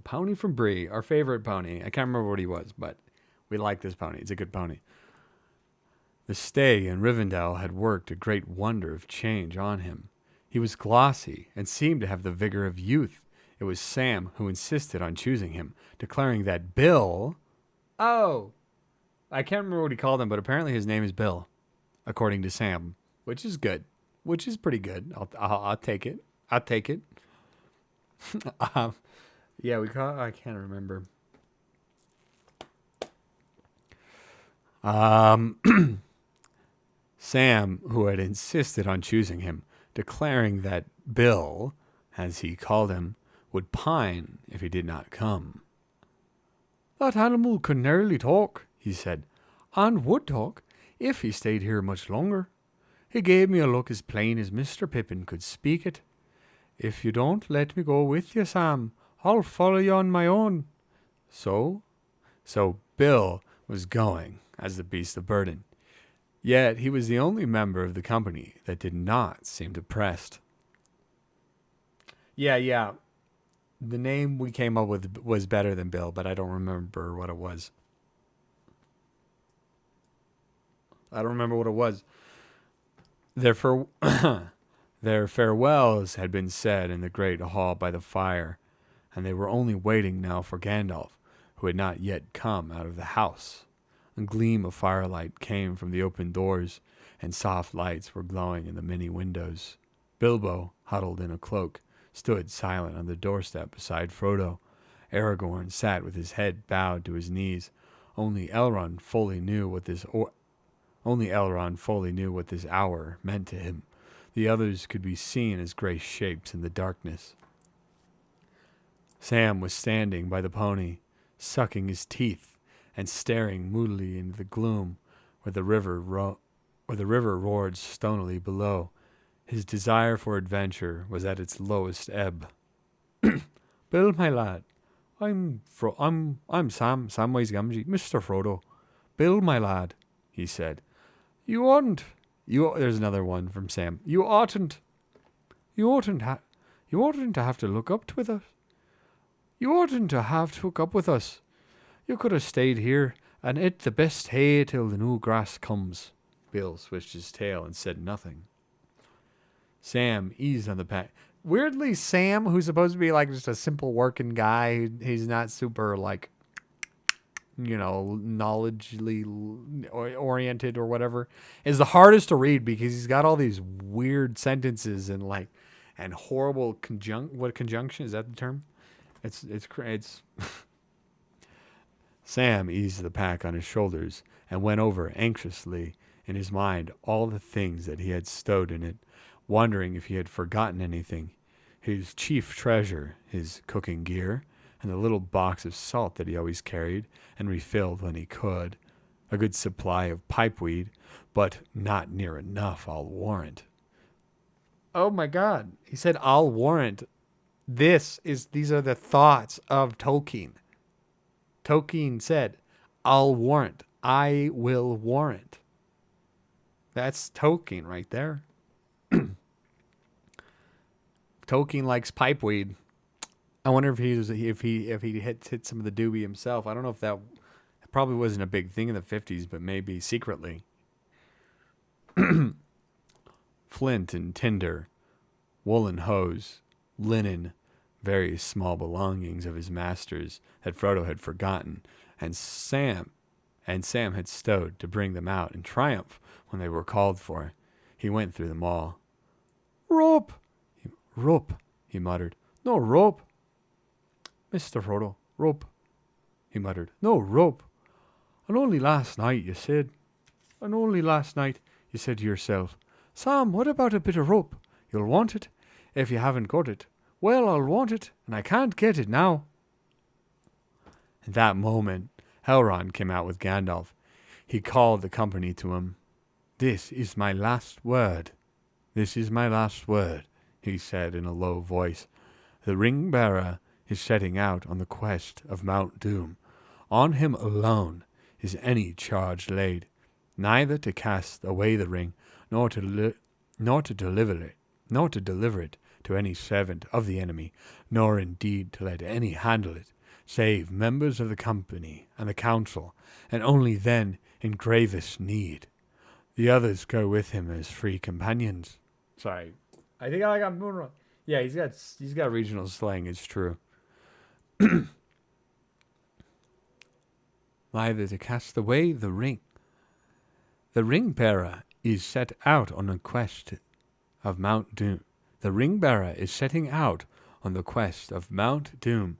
Speaker 2: Pony from Bree, our favorite pony. I can't remember what he was, but we like this pony. It's a good pony. The stay in Rivendell had worked a great wonder of change on him. He was glossy and seemed to have the vigor of youth. It was Sam who insisted on choosing him, declaring that Bill... Oh, I can't remember what he called him, but apparently his name is Bill, according to Sam, which is good, which is pretty good. I'll take it. I'll take it. Yeah, I can't remember. Sam, who had insisted on choosing him, declaring that Bill, as he called him, would pine if he did not come. That animal could nearly talk, he said, and would talk if he stayed here much longer. He gave me a look as plain as Mr. Pippin could speak it. If you don't let me go with you, Sam, I'll follow you on my own. So Bill was going as the beast of burden. Yet he was the only member of the company that did not seem depressed. Yeah. The name we came up with was better than Bill, but I don't remember what it was. Their farewells had been said in the great hall by the fire, and they were only waiting now for Gandalf, who had not yet come out of the house. A gleam of firelight came from the open doors, and soft lights were glowing in the many windows. Bilbo, huddled in a cloak, stood silent on the doorstep beside Frodo. Aragorn sat with his head bowed to his knees. Only Elrond fully knew what this hour meant to him. The others could be seen as gray shapes in the darkness. Sam was standing by the pony, sucking his teeth and staring moodily into the gloom where the river roared stonily below. His desire for adventure was at its lowest ebb. Bill, my lad, I'm Samwise Gamgee, Mr. Frodo. Bill, my lad, he said. There's another one from Sam. You oughtn't to have to look up with us. You oughtn't to have to look up with us. You could have stayed here and ate the best hay till the new grass comes. Bill switched his tail and said nothing. Sam eased on the pack. Weirdly, Sam, who's supposed to be like just a simple working guy, he's not super like, knowledgeably oriented or whatever, is the hardest to read because he's got all these weird sentences and horrible conjunction, is that the term? It's Sam eased the pack on his shoulders and went over anxiously in his mind all the things that he had stowed in it, wondering if he had forgotten anything. His chief treasure, his cooking gear, and the little box of salt that he always carried and refilled when he could. A good supply of pipeweed, but not near enough, I'll warrant. Oh my God. He said, I'll warrant. These are the thoughts of Tolkien. Tolkien said, I'll warrant. I will warrant. That's Tolkien right there. Tolkien likes pipeweed. I wonder if he hit some of the doobie himself. I don't know if that probably wasn't a big thing in the 50s, but maybe secretly. Flint and tinder, woolen hose, linen, various small belongings of his master's that Frodo had forgotten, and Sam had stowed to bring them out in triumph when they were called for. He went through them all. Rope, he muttered. No rope. Mr. Frodo, rope, he muttered. No rope. And only last night you said to yourself, Sam, what about a bit of rope? You'll want it. If you haven't got it, well, I'll want it, and I can't get it now. At that moment, Elrond came out with Gandalf. He called the company to him. This is my last word, he said in a low voice. The ring-bearer is setting out on the quest of Mount Doom. On him alone is any charge laid, neither to cast away the ring, nor to deliver it to any servant of the enemy, nor indeed to let any handle it, save members of the company and the council, and only then in gravest need. The others go with him as free companions. Sorry, I think I got moving wrong. Yeah, he's got regional slang. It's true. Neither to cast away the ring. The ring-bearer is set out on a quest of Mount Doom. The ring-bearer is setting out on the quest of Mount Doom.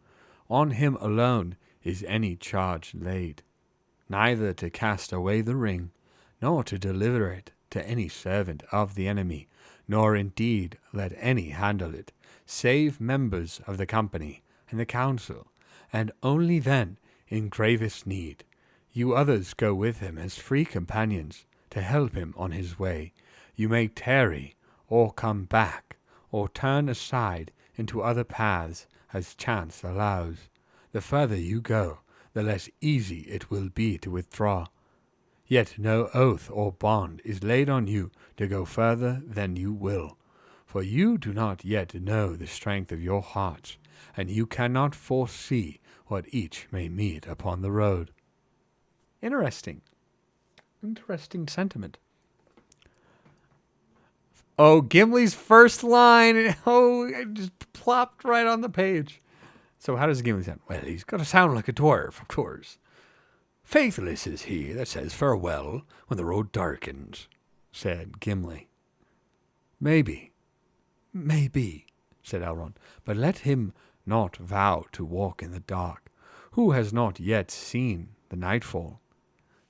Speaker 2: On him alone is any charge laid, neither to cast away the ring, nor to deliver it to any servant of the enemy, nor indeed let any handle it, save members of the company and the council, and only then in gravest need. You others go with him as free companions to help him on his way. You may tarry, or come back, or turn aside into other paths as chance allows. The further you go, the less easy it will be to withdraw. Yet no oath or bond is laid on you to go further than you will, for you do not yet know the strength of your hearts, and you cannot foresee what each may meet upon the road. Interesting. Interesting sentiment. Oh, Gimli's first line. Oh, it just plopped right on the page. So how does Gimli sound? Well, he's got to sound like a dwarf, of course. Faithless is he that says farewell when the road darkens, said Gimli. Maybe, said Elrond, but let him not vow to walk in the dark, who has not yet seen the nightfall.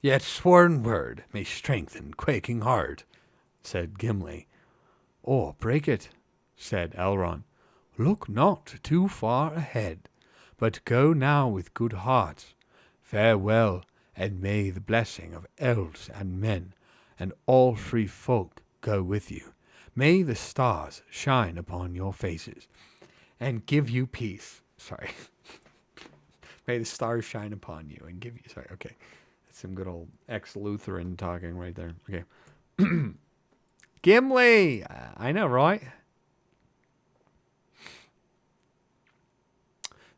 Speaker 2: Yet sworn word may strengthen quaking heart, said Gimli. Or break it, said Elrond. Look not too far ahead, but go now with good heart. Farewell, and may the blessing of elves and men and all free folk go with you. May the stars shine upon your faces and give you peace. Sorry. May the stars shine upon you and give you... Sorry, okay. That's some good old ex-Lutheran talking right there. Okay. Gimli! I know, right?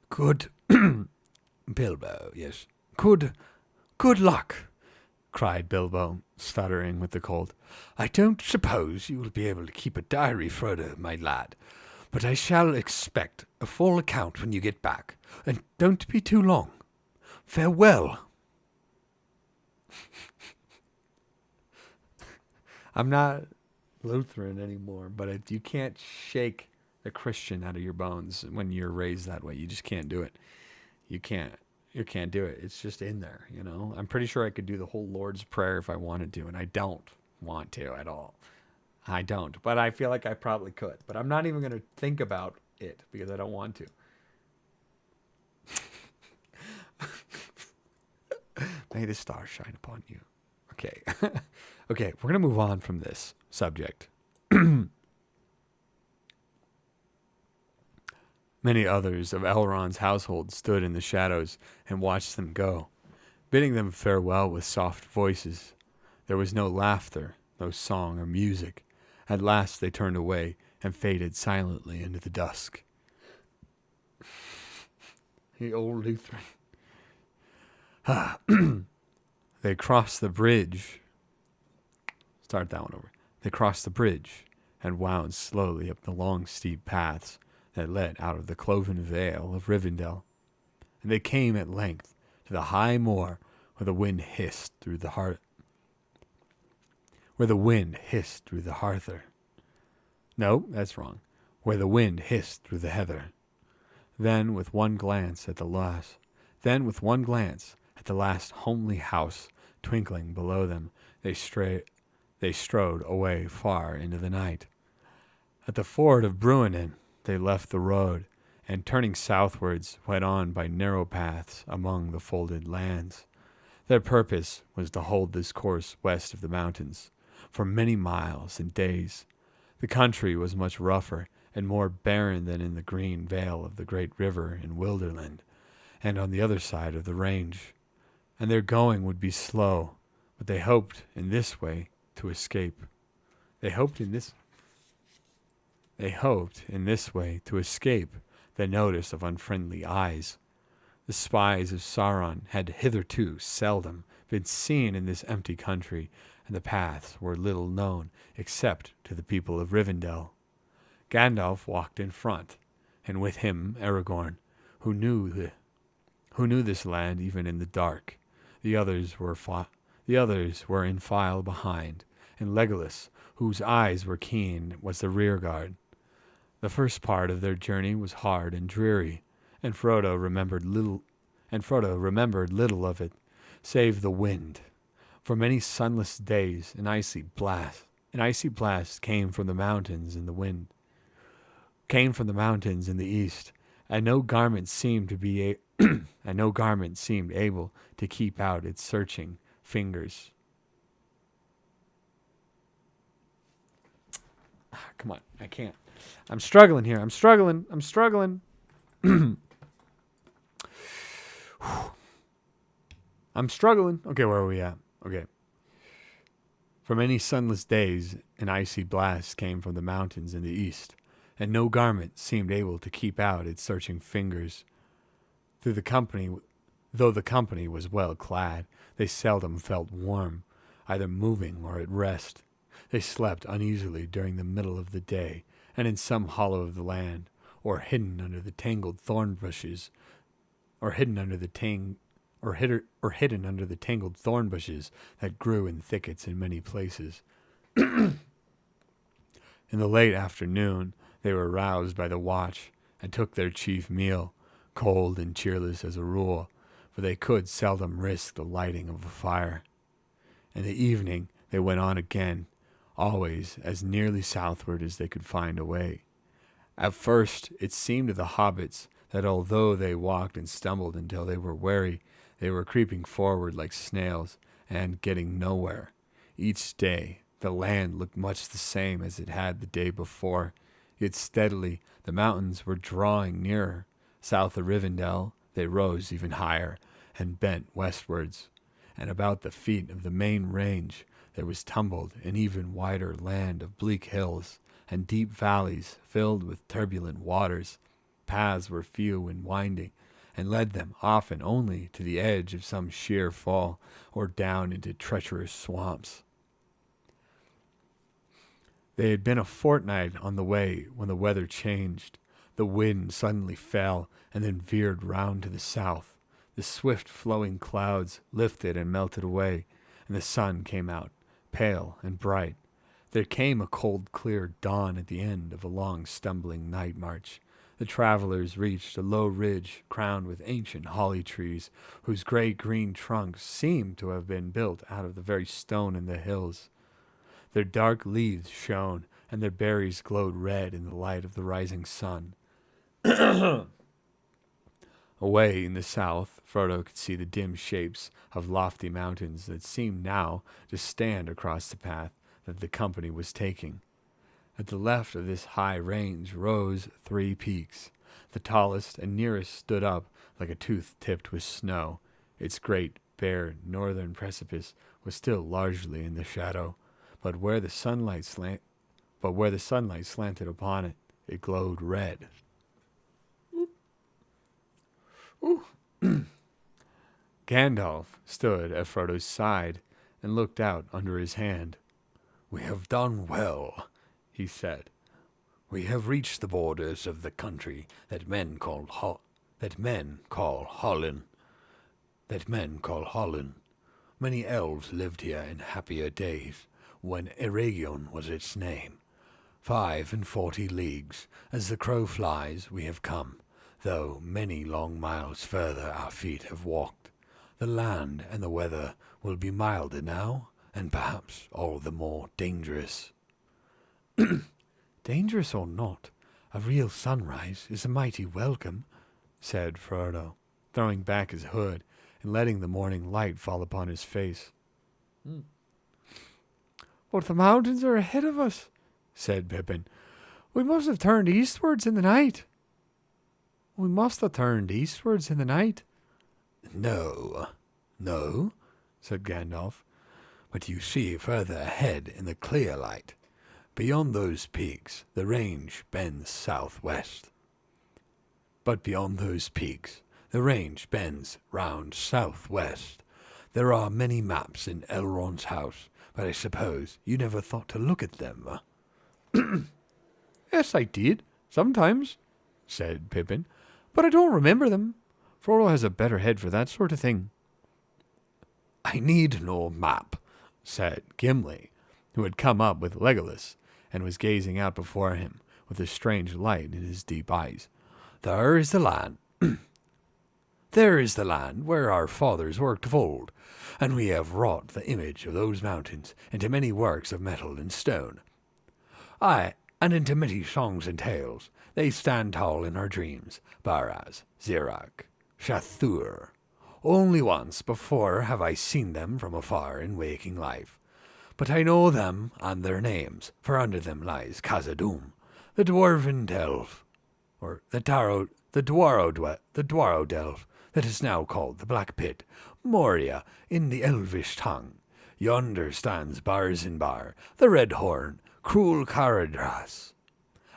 Speaker 2: Good... Bilbo, yes. Good luck, cried Bilbo, stuttering with the cold. I don't suppose you will be able to keep a diary, Frodo, my lad, but I shall expect a full account when you get back, and don't be too long. Farewell. I'm not Lutheran anymore, but you can't shake the Christian out of your bones when you're raised that way. You just can't do it. You can't do it. It's just in there, you know. I'm pretty sure I could do the whole Lord's Prayer if I wanted to, and I don't want to at all. I don't, but I feel like I probably could. But I'm not even going to think about it because I don't want to. May the stars shine upon you. Okay. Okay, we're going to move on from this subject. Many others of Elrond's household stood in the shadows and watched them go, bidding them farewell with soft voices. There was no laughter, no song or music. At last they turned away and faded silently into the dusk. The old Lutheran. They crossed the bridge. Start that one over. They crossed the bridge and wound slowly up the long, steep paths that led out of the cloven vale of Rivendell, and they came at length to the high moor where the wind hissed through the heather. No, that's wrong. Where the wind hissed through the heather. Then, with one glance at the last homely house twinkling below them, they strode away far into the night. At the ford of Bruinen, they left the road, and turning southwards, went on by narrow paths among the folded lands. Their purpose was to hold this course west of the mountains for many miles and days. The country was much rougher and more barren than in the green vale of the great river in Wilderland, and on the other side of the range, and their going would be slow, but they hoped in this way to escape. They hoped in this way to escape the notice of unfriendly eyes. The spies of Sauron had hitherto seldom been seen in this empty country, and the paths were little known except to the people of Rivendell. Gandalf walked in front, and with him Aragorn, who knew this land even in the dark. The others were in file behind, and Legolas, whose eyes were keen, was the rear guard. The first part of their journey was hard and dreary, and Frodo remembered little of it, save the wind. For many sunless days an icy blast came from the mountains in the east, and no garment seemed to be
Speaker 3: and no garment seemed able to keep out its searching fingers. Come on, I can't. I'm struggling here. I'm struggling. I'm struggling. Okay, where are we at? Okay. For many sunless days, an icy blast came from the mountains in the east, and no garment seemed able to keep out its searching fingers. Though the company was well clad, they seldom felt warm, either moving or at rest. They slept uneasily during the middle of the day, and in some hollow of the land, or hidden under the tangled thorn bushes, or hidden under the tangled thorn bushes that grew in thickets in many places. In the late afternoon, they were roused by the watch and took their chief meal, cold and cheerless as a rule, for they could seldom risk the lighting of a fire. In the evening, they went on again, always as nearly southward as they could find a way. At first, it seemed to the hobbits that although they walked and stumbled until they were weary, they were creeping forward like snails and getting nowhere. Each day, the land looked much the same as it had the day before, yet steadily the mountains were drawing nearer. South of Rivendell, they rose even higher and bent westwards, and about the feet of the main range there was tumbled an even wider land of bleak hills and deep valleys filled with turbulent waters. Paths were few and winding, and led them often only to the edge of some sheer fall or down into treacherous swamps. They had been a fortnight on the way when the weather changed. The wind suddenly fell and then veered round to the south. The swift flowing clouds lifted and melted away, and the sun came out, pale and bright. There came a cold, clear dawn at the end of a long, stumbling night march. The travelers reached a low ridge crowned with ancient holly trees, whose gray-green trunks seemed to have been built out of the very stone in the hills. Their dark leaves shone, and their berries glowed red in the light of the rising sun. Away in the south, Frodo could see the dim shapes of lofty mountains that seemed now to stand across the path that the company was taking. At the left of this high range rose 3 peaks. The tallest and nearest stood up like a tooth tipped with snow. Its great, bare northern precipice was still largely in the shadow, but where the sunlight slanted upon it, it glowed red. Ooh. Gandalf stood at Frodo's side and looked out under his hand.
Speaker 2: "We have done well," he said. "We have reached the borders of the country that men call Hollin. Many elves lived here in happier days, when Eregion was its name. 45 leagues, as the crow flies, we have come, though many long miles further our feet have walked. The land and the weather will be milder now, and perhaps all the more dangerous."
Speaker 3: "Dangerous or not, a real sunrise is a mighty welcome," said Frodo, throwing back his hood and letting the morning light fall upon his face. "But the mountains are ahead of us," said Pippin. "We must have turned eastwards in the night."
Speaker 2: "No, said Gandalf. "But you see further ahead in the clear light. Beyond those peaks, the range bends southwest. But beyond those peaks, the range bends round southwest. There are many maps in Elrond's house, but I suppose you never thought to look at them."
Speaker 3: "Yes, I did, sometimes," said Pippin, "but I don't remember them. Frodo has a better head for that sort of thing."
Speaker 2: "I need no map," said Gimli,
Speaker 3: who had come up with Legolas and was gazing out before him with a strange light in his deep eyes.
Speaker 2: There is the land. There is the land where our fathers worked of old, and we have wrought the image of those mountains into many works of metal and stone. Aye, and into many songs and tales. They stand tall in our dreams. Baraz, Zirak, Shathur. Only once before have I seen them from afar in waking life. But I know them and their names, for under them lies Khazad-dûm, the dwarven delve, or the Dwaro delve, that is now called the Black Pit, Moria in the Elvish tongue. Yonder stands Barzanbar, the Red Horn, cruel Caradhras.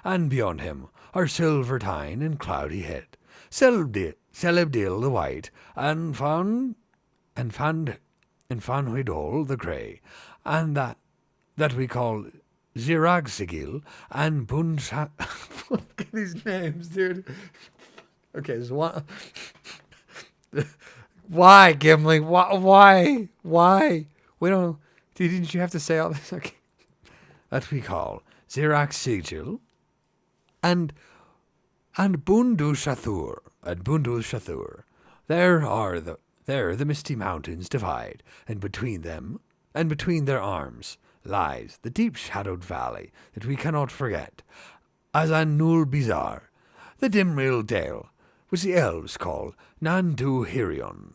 Speaker 2: And beyond him are Silvertine and Cloudy Head, Celebdil the White, and Fanhuidol the Grey, and that we call Ziragsigil and Bunsa. Look at these names, dude. Okay, there's one. Why, Gimli? Why? We don't. Didn't you have to say all this? Okay. That we call Ziragsigil and Bundu Shathur. There the misty mountains divide, and between their arms lies the deep-shadowed valley that we cannot forget, Azanul Bizar, the Dimril Dale, which the elves call Nandu-Hirion.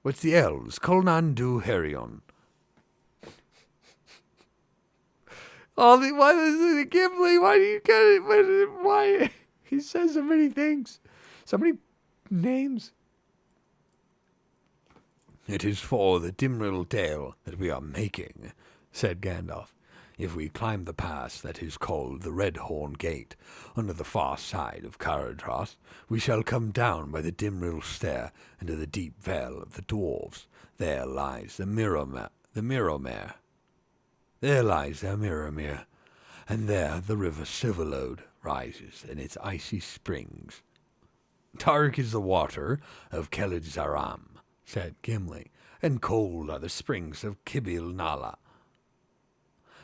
Speaker 2: Which the elves call Nandu-Hirion. Why is it Gimli? Why do you get it? Why? He says so many things. So many names. It is for the Dimril Dale that we are making, said Gandalf. If we climb the pass that is called the Red Horn Gate, under the far side of Caradhras, we shall come down by the Dimril Stair into the deep vale of the dwarves. There lies the Mirrormere. There lies the Mirrormere, and there the river Silverlode rises in its icy springs. Dark is the water of Keled Zaram, said Gimli, and cold are the springs of Kibil Nala.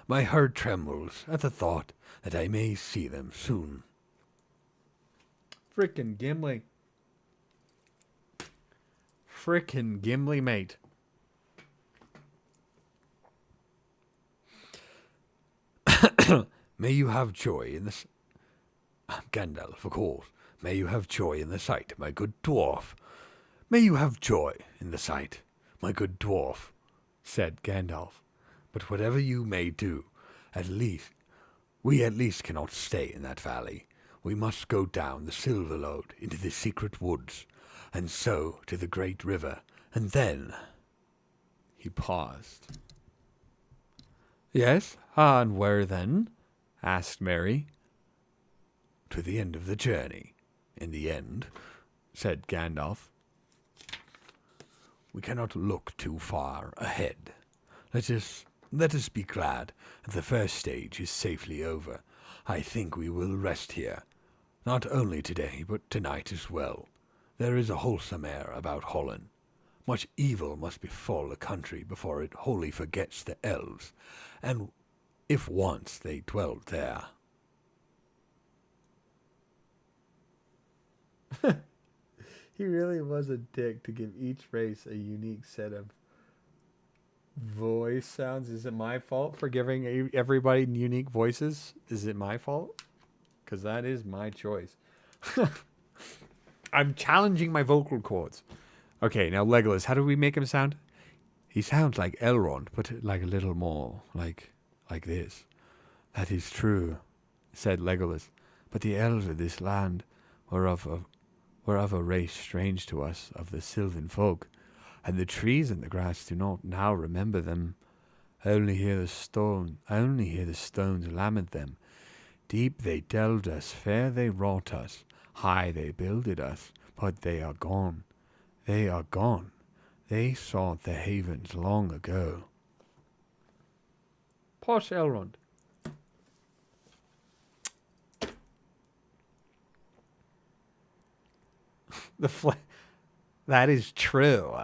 Speaker 2: My heart trembles at the thought that I may see them soon.
Speaker 3: Frickin' Gimli. Frickin' Gimli, mate.
Speaker 2: May you have joy in the Gandalf, of course. May you have joy in the sight, my good dwarf. May you have joy in the sight, my good dwarf, said Gandalf. But whatever you may do, we at least cannot stay in that valley. We must go down the Silverlode into the secret woods, and so to the great river, and then...
Speaker 3: He paused.
Speaker 2: Yes,
Speaker 3: And where then? Asked Merry.
Speaker 2: To the end of the journey. In the end,
Speaker 3: said Gandalf.
Speaker 2: We cannot look too far ahead. Let us be glad that the first stage is safely over. I think we will rest here, not only today, but tonight as well. There is a wholesome air about Holland. Much evil must befall the country before it wholly forgets the elves, and if once they dwelled there.
Speaker 3: He really was a dick to give each race a unique set of voice sounds. Is it my fault for giving everybody unique voices? Is it my fault? Because that is my choice. I'm challenging my vocal cords. Okay, now Legolas, how do we make him sound?
Speaker 2: He sounds like Elrond, but like a little more like this.
Speaker 3: That is true, said Legolas. But the elves of this land were of a race strange to us, of the Sylvan folk, and the trees and the grass do not now remember them. I only hear the stones lament them. Deep they delved us, fair they wrought us, high they builded us, but they are gone. They are gone. They sought the havens long ago.
Speaker 1: Posh Elrond.
Speaker 3: That is true,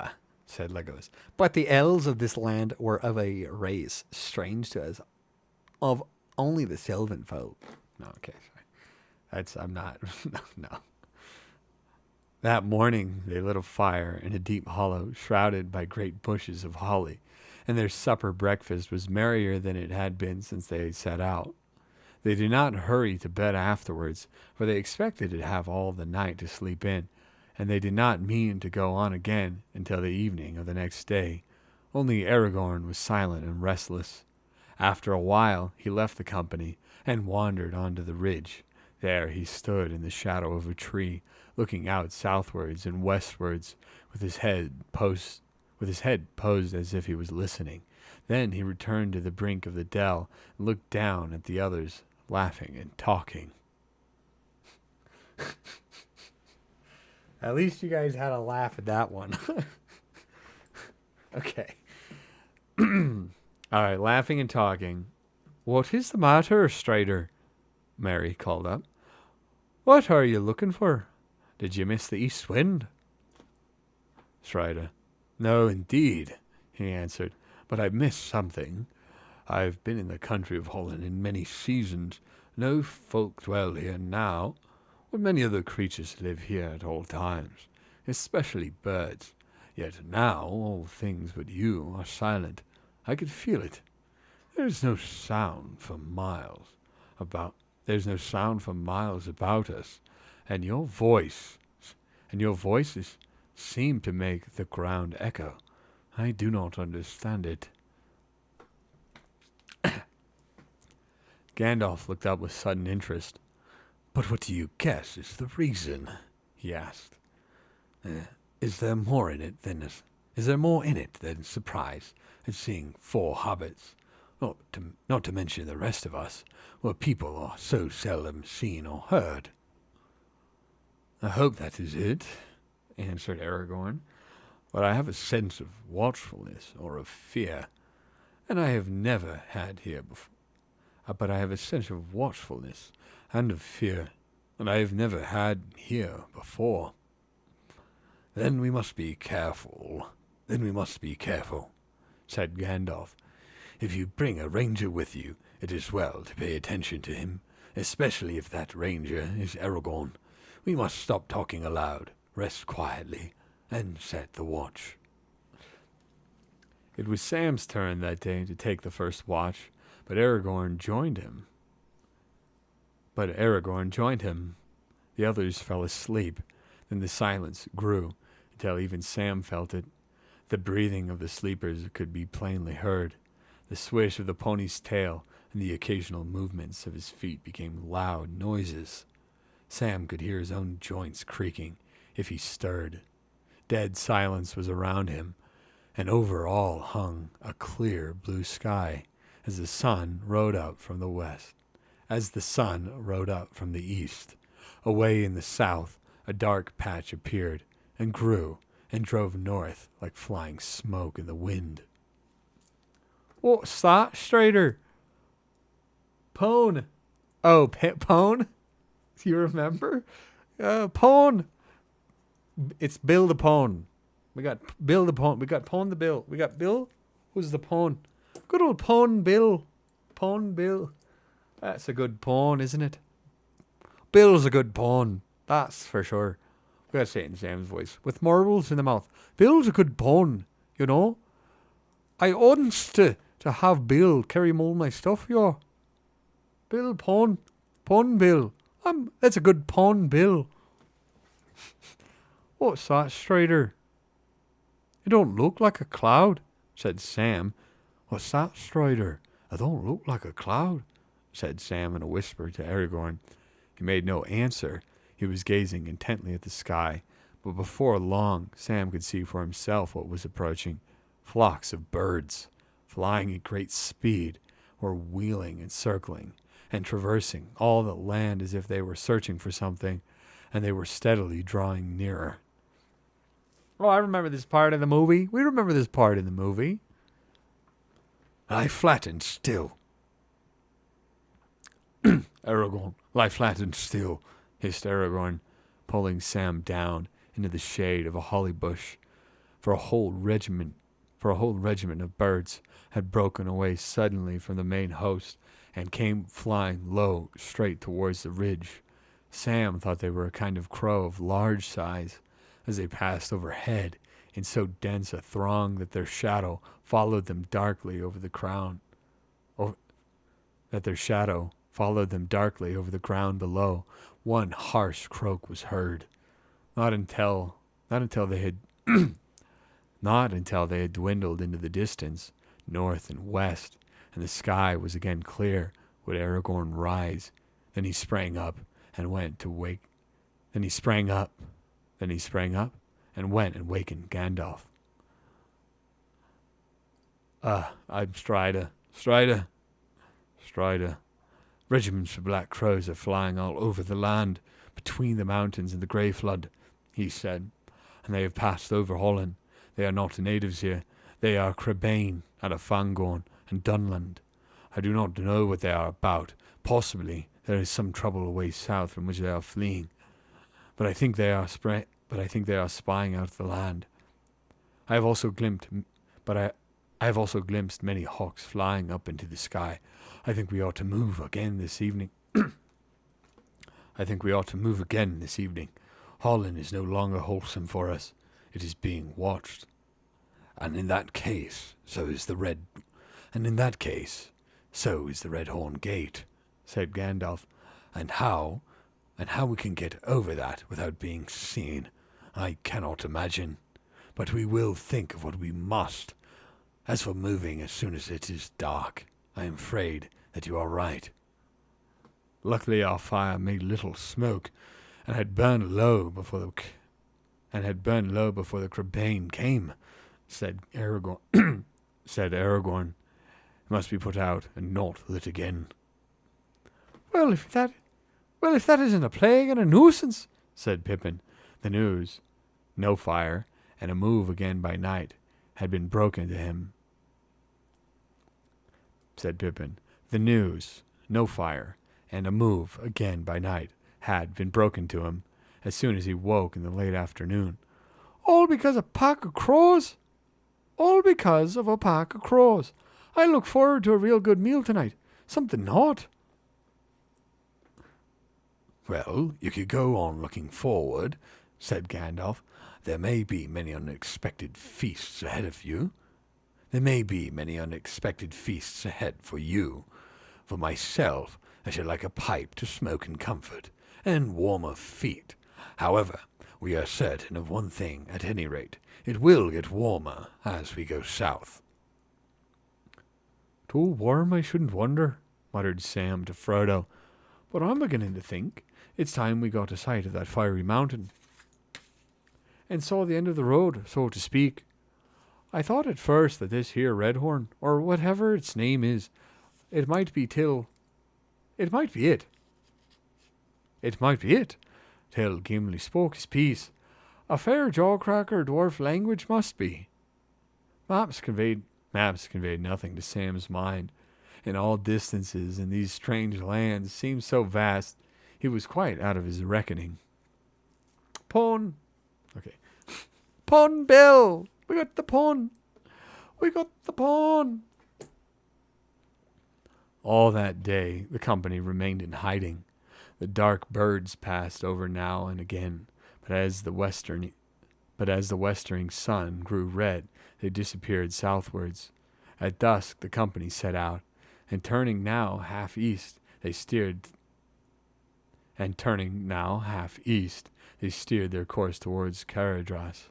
Speaker 3: said Legolas. But the elves of this land were of a race strange to us, of only the Sylvan folk. No, okay, sorry. I'm not. No. That morning they lit a fire in a deep hollow, shrouded by great bushes of holly, and their supper breakfast was merrier than it had been since they set out. They did not hurry to bed afterwards, for they expected to have all the night to sleep in, and they did not mean to go on again until the evening of the next day. Only Aragorn was silent and restless. After a while he left the company and wandered onto the ridge. There he stood in the shadow of a tree, looking out southwards and westwards, with his head posed as if he was listening. Then he returned to the brink of the dell and looked down at the others, laughing and talking. At least you guys had a laugh at that one. Okay. All right, laughing and talking. "What is the matter, Strider?" Mary called up. "What are you looking for? Did you miss the east wind?" Strider: "No, indeed," he answered, "but I missed something. I've been in the country of Holland in many seasons. No folk dwell here now, but many other creatures live here at all times, especially birds. Yet now all things but you are silent. I could feel it. There's no sound for miles about. There's no sound for miles about us, and your voices seem to make the ground echo. I do not understand it." Gandalf looked up with sudden interest. "But what do you guess is the reason?" he asked. Is there more in it than surprise at seeing 4 hobbits, not to mention the rest of us, where people are so seldom seen or heard?" "I hope that is it," answered Aragorn, "but I have a sense of watchfulness or of fear, and I have never had here before. But I have a sense of watchfulness and of fear, and I have never had here before." Then we must be careful, said Gandalf. "If you bring a ranger with you, it is well to pay attention to him, especially if that ranger is Aragorn. We must stop talking aloud, rest quietly, and set the watch." It was Sam's turn that day to take the first watch, but Aragorn joined him. The others fell asleep. Then the silence grew until even Sam felt it. The breathing of the sleepers could be plainly heard. The swish of the pony's tail and the occasional movements of his feet became loud noises. Sam could hear his own joints creaking if he stirred. Dead silence was around him, and over all hung a clear blue sky as the sun rode up from the east. Away in the south, a dark patch appeared and grew and drove north like flying smoke in the wind. "What's that, Strider?" "Pone." "Oh, Pone? Do you remember? Pone. It's Bill the Pone. We got Bill the Pone. We got Pone the Bill. We got Bill. Who's the Pone? Good old Pone Bill. Pone Bill. That's a good pawn, isn't it? Bill's a good pawn. That's for sure. We gotta say it in Sam's voice, with marbles in the mouth. Bill's a good pawn, you know. I oughtn't to have Bill carry all my stuff, yeah. Bill pawn. Pawn Bill. That's a good pawn, Bill. What's that, Strider? You don't look like a cloud, said Sam. What's that, Strider? I don't look like a cloud, said Sam in a whisper to Aragorn. He made no answer. He was gazing intently at the sky, but before long Sam could see for himself what was approaching. Flocks of birds, flying at great speed, were wheeling and circling, and traversing all the land as if they were searching for something, and they were steadily drawing nearer. Oh, I remember this part of the movie. We remember this part in the movie. Lie flat and still. Aragorn, lie flat and still, hissed Aragorn, pulling Sam down into the shade of a holly bush. For a whole regiment of birds had broken away suddenly from the main host and came flying low straight towards the ridge. Sam thought they were a kind of crow of large size, as they passed overhead in so dense a throng that their shadow followed them darkly over the ground. followed them darkly over the ground below. One harsh croak was heard. Not until they had not until they had dwindled into the distance, north and west, and the sky was again clear, would Aragorn rise. Then he sprang up and went to wake. Then he sprang up and went and wakened Gandalf. I'm Strider. Regiments of black crows are flying all over the land, between the mountains and the grey flood, he said, and they have passed over Holland. They are not natives here. They are Crebain, out of Fangorn and Dunland. I do not know what they are about. Possibly there is some trouble away south from which they are fleeing. But I think they are spying out the land. I have also glimpsed many hawks flying up into the sky. I think we ought to move again this evening. Holland is no longer wholesome for us. It is being watched.
Speaker 2: And in that case, so is the Red Horn Gate, said Gandalf. And how we can get over that without being seen, I cannot imagine. But we will think of what we must. As for moving as soon as it is dark, I am afraid that you are right.
Speaker 3: Luckily our fire made little smoke, and had burned low before the Crebain came, said Aragorn. It must be put out and not lit again.
Speaker 1: Well, if that isn't a plague and a nuisance,
Speaker 3: said Pippin. The news, no fire, and a move again by night, had been broken to him. Said Pippin. The news, no fire, and a move again by night, had been broken to him as soon as he woke in the late afternoon.
Speaker 1: All because a pack of crows? All because of a pack of crows. I look forward to a real good meal tonight. Something hot.
Speaker 2: Well, you could go on looking forward, said Gandalf. There may be many unexpected feasts ahead of you. There may be many unexpected feasts ahead for you. For myself, I should like a pipe to smoke in comfort, and warmer feet. However, we are certain of one thing, at any rate. It will get warmer as we go south.
Speaker 3: Too warm, I shouldn't wonder, muttered Sam to Frodo. But I'm beginning to think it's time we got a sight of that fiery mountain, and saw the end of the road, so to speak. I thought at first that this here Redhorn, or whatever its name is, it might be it, till Gimli spoke his piece. A fair jawcracker dwarf language must be. Maps conveyed nothing to Sam's mind, and all distances in these strange lands seemed so vast, he was quite out of his reckoning. Pun, Bill! We got the pun! All that day the company remained in hiding. The dark birds passed over now and again, but as the westering sun grew red, they disappeared southwards. At dusk the company set out, and turning now half east, they steered their course towards Caradhras.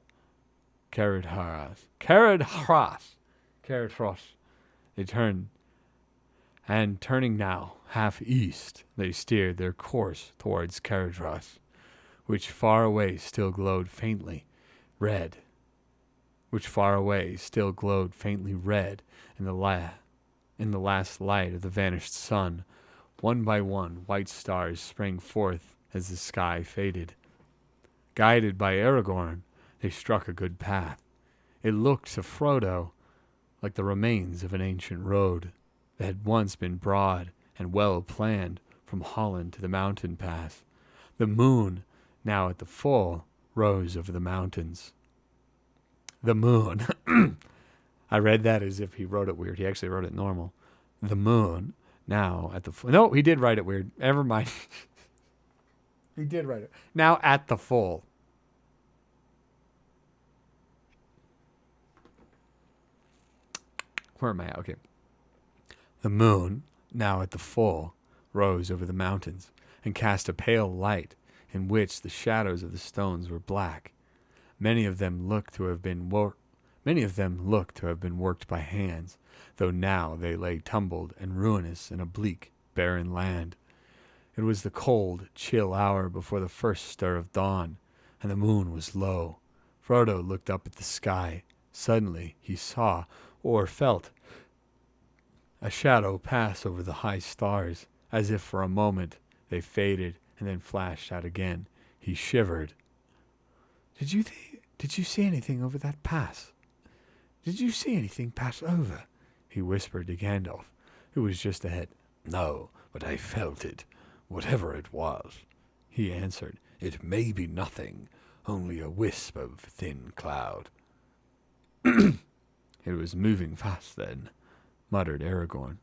Speaker 3: Turning now half east, they steered their course towards Caradhras, which far away still glowed faintly red in the last light of the vanished sun. One by one, white stars sprang forth as the sky faded. Guided by Aragorn, they struck a good path. It looked to Frodo like the remains of an ancient road that had once been broad and well planned from Holland to the mountain pass. The moon, now at the full, rose over the mountains. The moon. I read that as if he wrote it weird. He actually wrote it normal. The moon, now at the full. No, he did write it weird. Never mind. He did write it. Now at the full. Where am I at? Okay. The moon, now at the full, rose over the mountains and cast a pale light in which the shadows of the stones were black. Many of them looked to have been worked by hands, though now they lay tumbled and ruinous in a bleak, barren land. It was the cold, chill hour before the first stir of dawn, and the moon was low. Frodo looked up at the sky. Suddenly he saw, or felt, a shadow pass over the high stars, as if for a moment they faded and then flashed out again. He shivered. Did you see anything over that pass? Did you see anything pass over? He whispered to Gandalf, who was just ahead.
Speaker 2: No, but I felt it, whatever it was, he answered. It may be nothing, only a wisp of thin cloud.
Speaker 3: It was moving fast then, muttered Aragorn,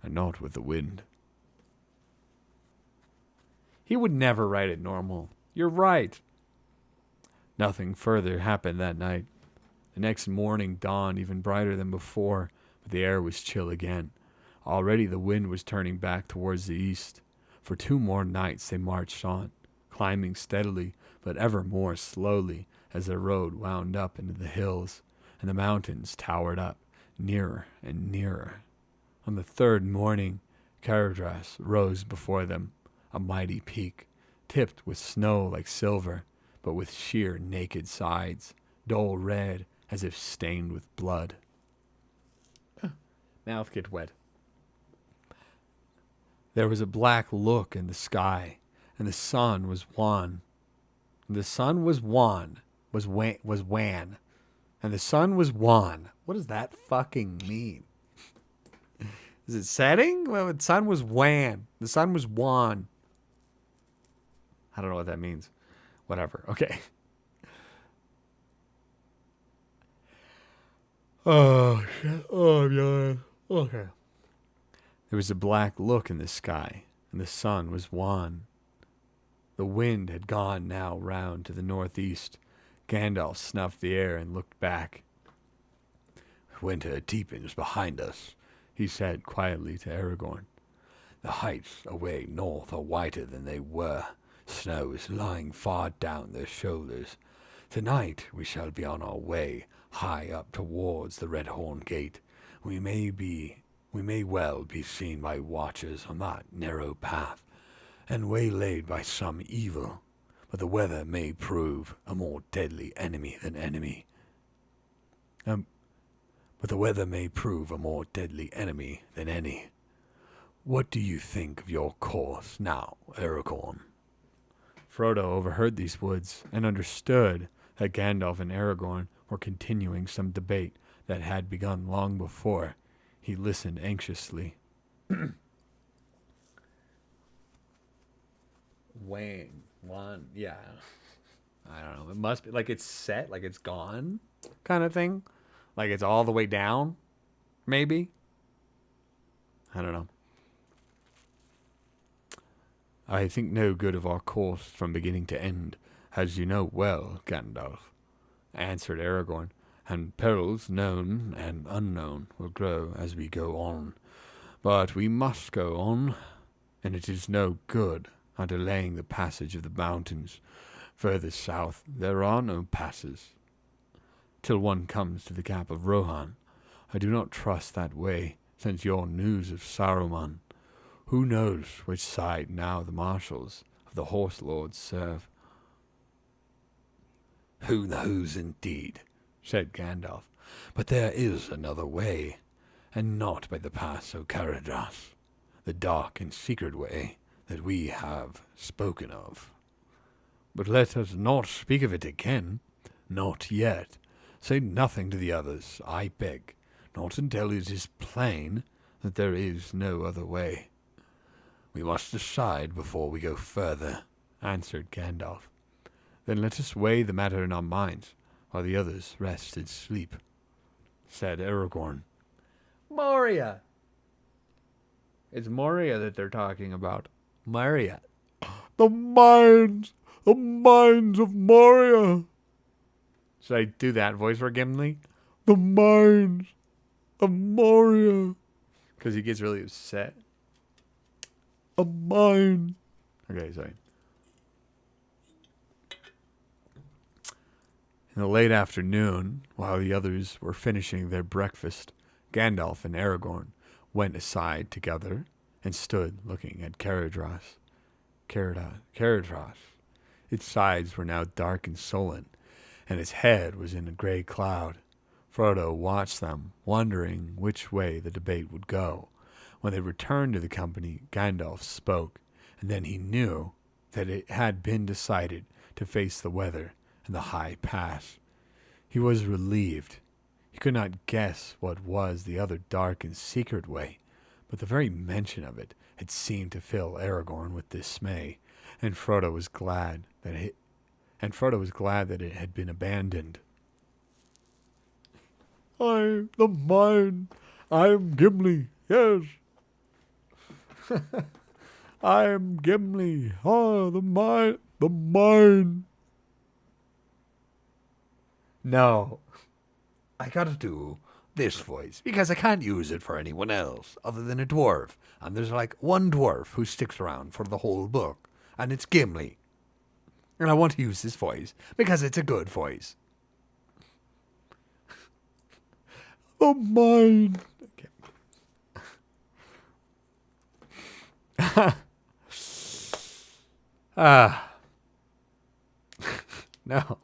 Speaker 3: and not with the wind. He would never write it normal. You're right. Nothing further happened that night. The next morning dawned even brighter than before, but the air was chill again. Already the wind was turning back towards the east. For 2 more nights they marched on, climbing steadily but ever more slowly as their road wound up into the hills, and the mountains towered up, nearer and nearer. On the 3rd morning, Caradhras rose before them, a mighty peak, tipped with snow like silver, but with sheer naked sides, dull red as if stained with blood. Mouth get wet. There was a black look in the sky, and the sun was wan. The sun was wan. Was wan. And the sun was wan. What does that fucking mean? Is it setting? Well, the sun was wan. The sun was wan. I don't know what that means. Whatever. Okay. Oh, shit. Oh, God. Okay. There was a black look in the sky, and the sun was wan. The wind had gone now round to the northeast. Gandalf snuffed the air and looked back.
Speaker 2: Winter deepens behind us, he said quietly to Aragorn. The heights away north are whiter than they were. Snow is lying far down their shoulders. Tonight we shall be on our way, high up towards the Red Horn Gate. We may well be seen by watchers on that narrow path, and waylaid by some evil, but the weather may prove a more deadly enemy than any. What do you think of your course now, Aragorn?
Speaker 3: Frodo overheard these words and understood that Gandalf and Aragorn were continuing some debate that had begun long before. He listened anxiously. Yeah. I don't know. It must be like it's set, like it's gone kind of thing. Like it's all the way down, maybe. I don't know. I think no good of our course from beginning to end, as you know well, Gandalf, answered Aragorn, and perils known and unknown will grow as we go on. But we must go on, and it is no good our delaying the passage of the mountains. Further south there are no passes, till one comes to the Gap of Rohan. I do not trust that way, since your news of Saruman. Who knows which side now the marshals of the horse lords serve?
Speaker 2: Who knows indeed, said Gandalf, but there is another way, and not by the pass of Caradhras, the dark and secret way that we have spoken of.
Speaker 3: But let us not speak of it again.
Speaker 2: Not yet. Say nothing to the others, I beg, not until it is plain that there is no other way. We must decide before we go further, answered Gandalf.
Speaker 3: Then let us weigh the matter in our minds, while the others rest in sleep, said Aragorn. Moria! It's Moria that they're talking about. Moria. The mines of Moria. Should I do that voice for Gimli? The mines of Moria. Because he gets really upset. a mine. Okay, sorry. In the late afternoon, while the others were finishing their breakfast, Gandalf and Aragorn went aside together and stood looking at Caradhras. Caradhras. Its sides were now dark and sullen, and its head was in a gray cloud. Frodo watched them, wondering which way the debate would go. When they returned to the company, Gandalf spoke, and then he knew that it had been decided to face the weather and the high pass. He was relieved. He could not guess what was the other dark and secret way, but the very mention of it had seemed to fill Aragorn with dismay, and Frodo was glad that it had been abandoned. The mine. I am Gimli, yes. I am Gimli. The mine.
Speaker 2: No, I gotta do this voice because I can't use it for anyone else other than a dwarf. And there's like one dwarf who sticks around for the whole book, and it's Gimli. And I want to use this voice because it's a good voice.
Speaker 3: The mine.
Speaker 2: Okay. No.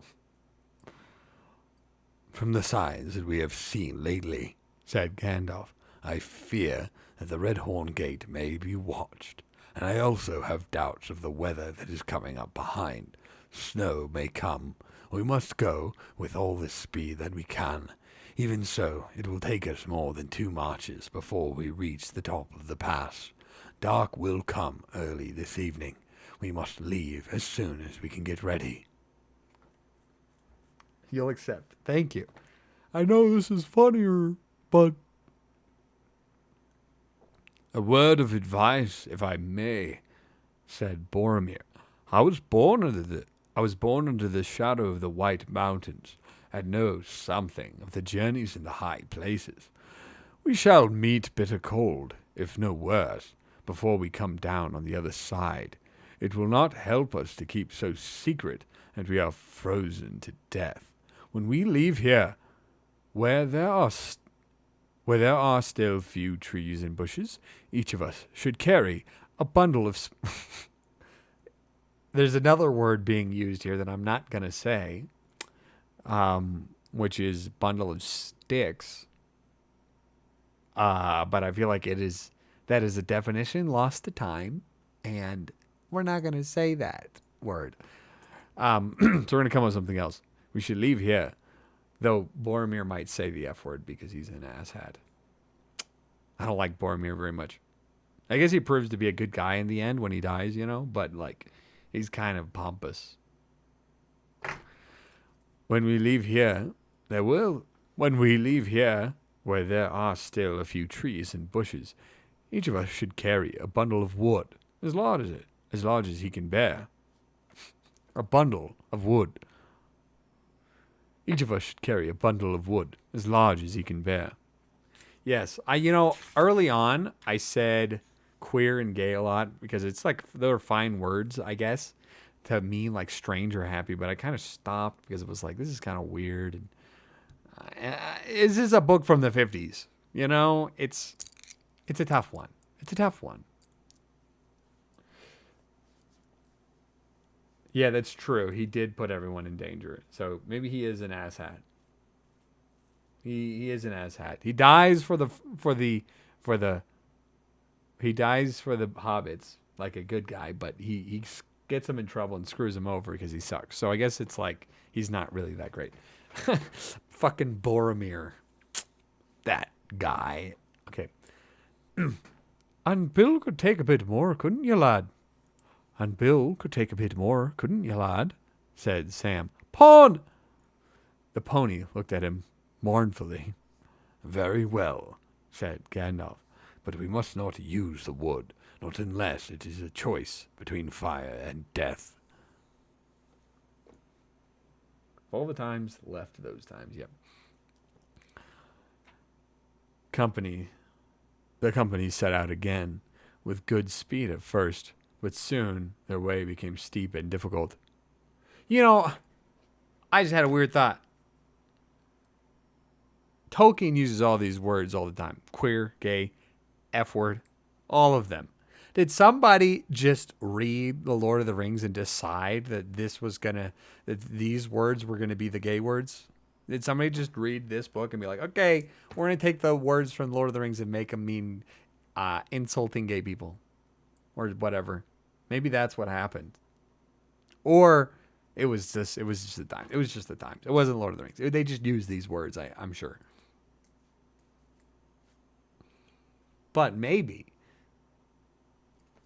Speaker 2: From the signs that we have seen lately, said Gandalf, I fear that the Red Horn Gate may be watched, and I also have doubts of the weather that is coming up behind. Snow may come. We must go with all the speed that we can. Even so, it will take us more than 2 marches before we reach the top of the pass. Dark will come early this evening. We must leave as soon as we can get ready.
Speaker 1: You'll accept. Thank you.
Speaker 3: I know this is funnier, but...
Speaker 2: A word of advice, if I may, said Boromir. I was born under the shadow of the White Mountains, and know something of the journeys in the high places. We shall meet bitter cold, if no worse, before we come down on the other side. It will not help us to keep so secret that we are frozen to death. When we leave here, where there are still few trees and bushes, each of us should carry a bundle of...
Speaker 3: There's another word being used here that I'm not going to say, which is bundle of sticks. But I feel like that is a definition lost to time, and we're not going to say that word. So we're going to come up with something else. We should leave here, though Boromir might say the F word because he's an asshat. I don't like Boromir very much. I guess he proves to be a good guy in the end when he dies, but like he's kind of pompous. When we leave here, where there are still a few trees and bushes, each of us should carry a bundle of wood, as large as he can bear. A bundle of wood. Each of us should carry a bundle of wood, as large as he can bear. Yes, early on, I said queer and gay a lot because it's like, they're fine words, I guess, to mean like strange or happy, but I kind of stopped because it was like, this is kind of weird. And this is a book from the 50s, it's a tough one. It's a tough one. Yeah, that's true. He did put everyone in danger. So maybe he is an asshat. He is an asshat. He dies for the hobbits like a good guy, but he gets them in trouble and screws them over because he sucks. So I guess it's like he's not really that great. Fucking Boromir. That guy. Okay. And Bill could take a bit more, couldn't you, lad? And Bill could take a bit more, couldn't you, lad? Said Sam. Pawn! The pony looked at him mournfully. Very well, said Gandalf, but we must not use the wood, not unless it is a choice between fire and death. All the times left those times, yep. The company set out again, with good speed at first, but soon their way became steep and difficult. You know, I just had a weird thought. Tolkien uses all these words all the time. Queer, gay, F word, all of them. Did somebody just read The Lord of the Rings and decide that that these words were gonna be the gay words? Did somebody just read this book and be like, okay, we're gonna take the words from The Lord of the Rings and make them mean insulting gay people or whatever? Maybe that's what happened. Or it was just the time. It was just the times. It wasn't Lord of the Rings. They just used these words, I'm sure. But maybe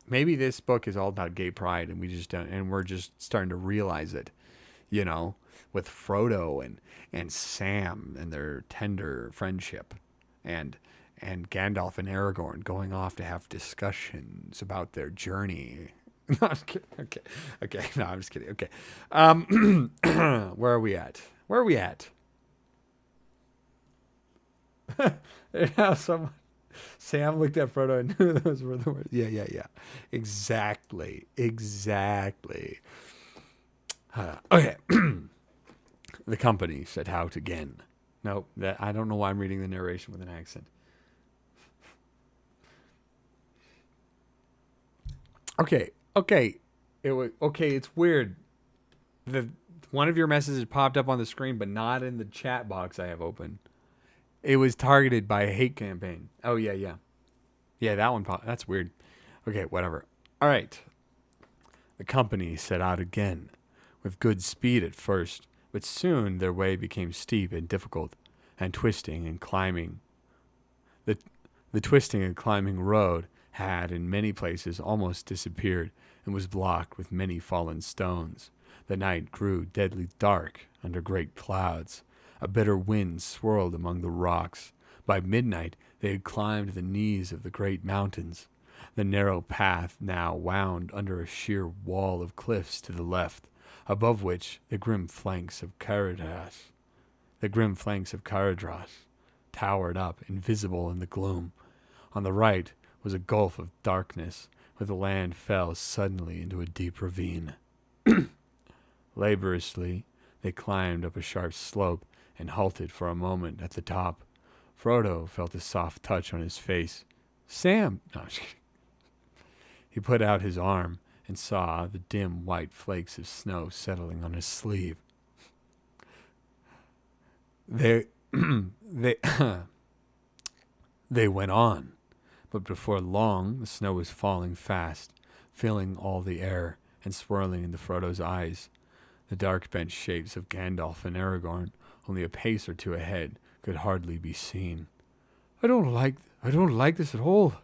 Speaker 3: this book is all about gay pride, and we just don't, and we're just starting to realize it, you know, with Frodo and Sam and their tender friendship, and Gandalf and Aragorn going off to have discussions about their journey. No, I'm kidding. Okay. No, I'm just kidding. Okay. Where are we at? Yeah, Sam looked at Frodo and knew those were the words. Yeah. Exactly. Okay. The company set out again. No, I don't know why I'm reading the narration with an accent. Okay. It's weird. One of your messages popped up on the screen, but not in the chat box I have open. It was targeted by a hate campaign. Oh, yeah. Yeah, that one popped. That's weird. Okay, whatever. All right. The company set out again, with good speed at first, but soon their way became steep and difficult, and twisting and climbing. The twisting and climbing road had, in many places, almost disappeared, and was blocked with many fallen stones. The night grew deadly dark under great clouds. A bitter wind swirled among the rocks. By midnight, they had climbed the knees of the great mountains. The narrow path now wound under a sheer wall of cliffs to the left, above which the grim flanks of Caradhras towered up, invisible in the gloom. On the right was a gulf of darkness, where the land fell suddenly into a deep ravine. Laboriously, they climbed up a sharp slope and halted for a moment at the top. Frodo felt a soft touch on his face. Sam! No, he put out his arm and saw the dim white flakes of snow settling on his sleeve. They went on, but before long the snow was falling fast, filling all the air and swirling into Frodo's eyes. The dark bent shapes of Gandalf and Aragorn, only a pace or two ahead, could hardly be seen. I don't like this at all,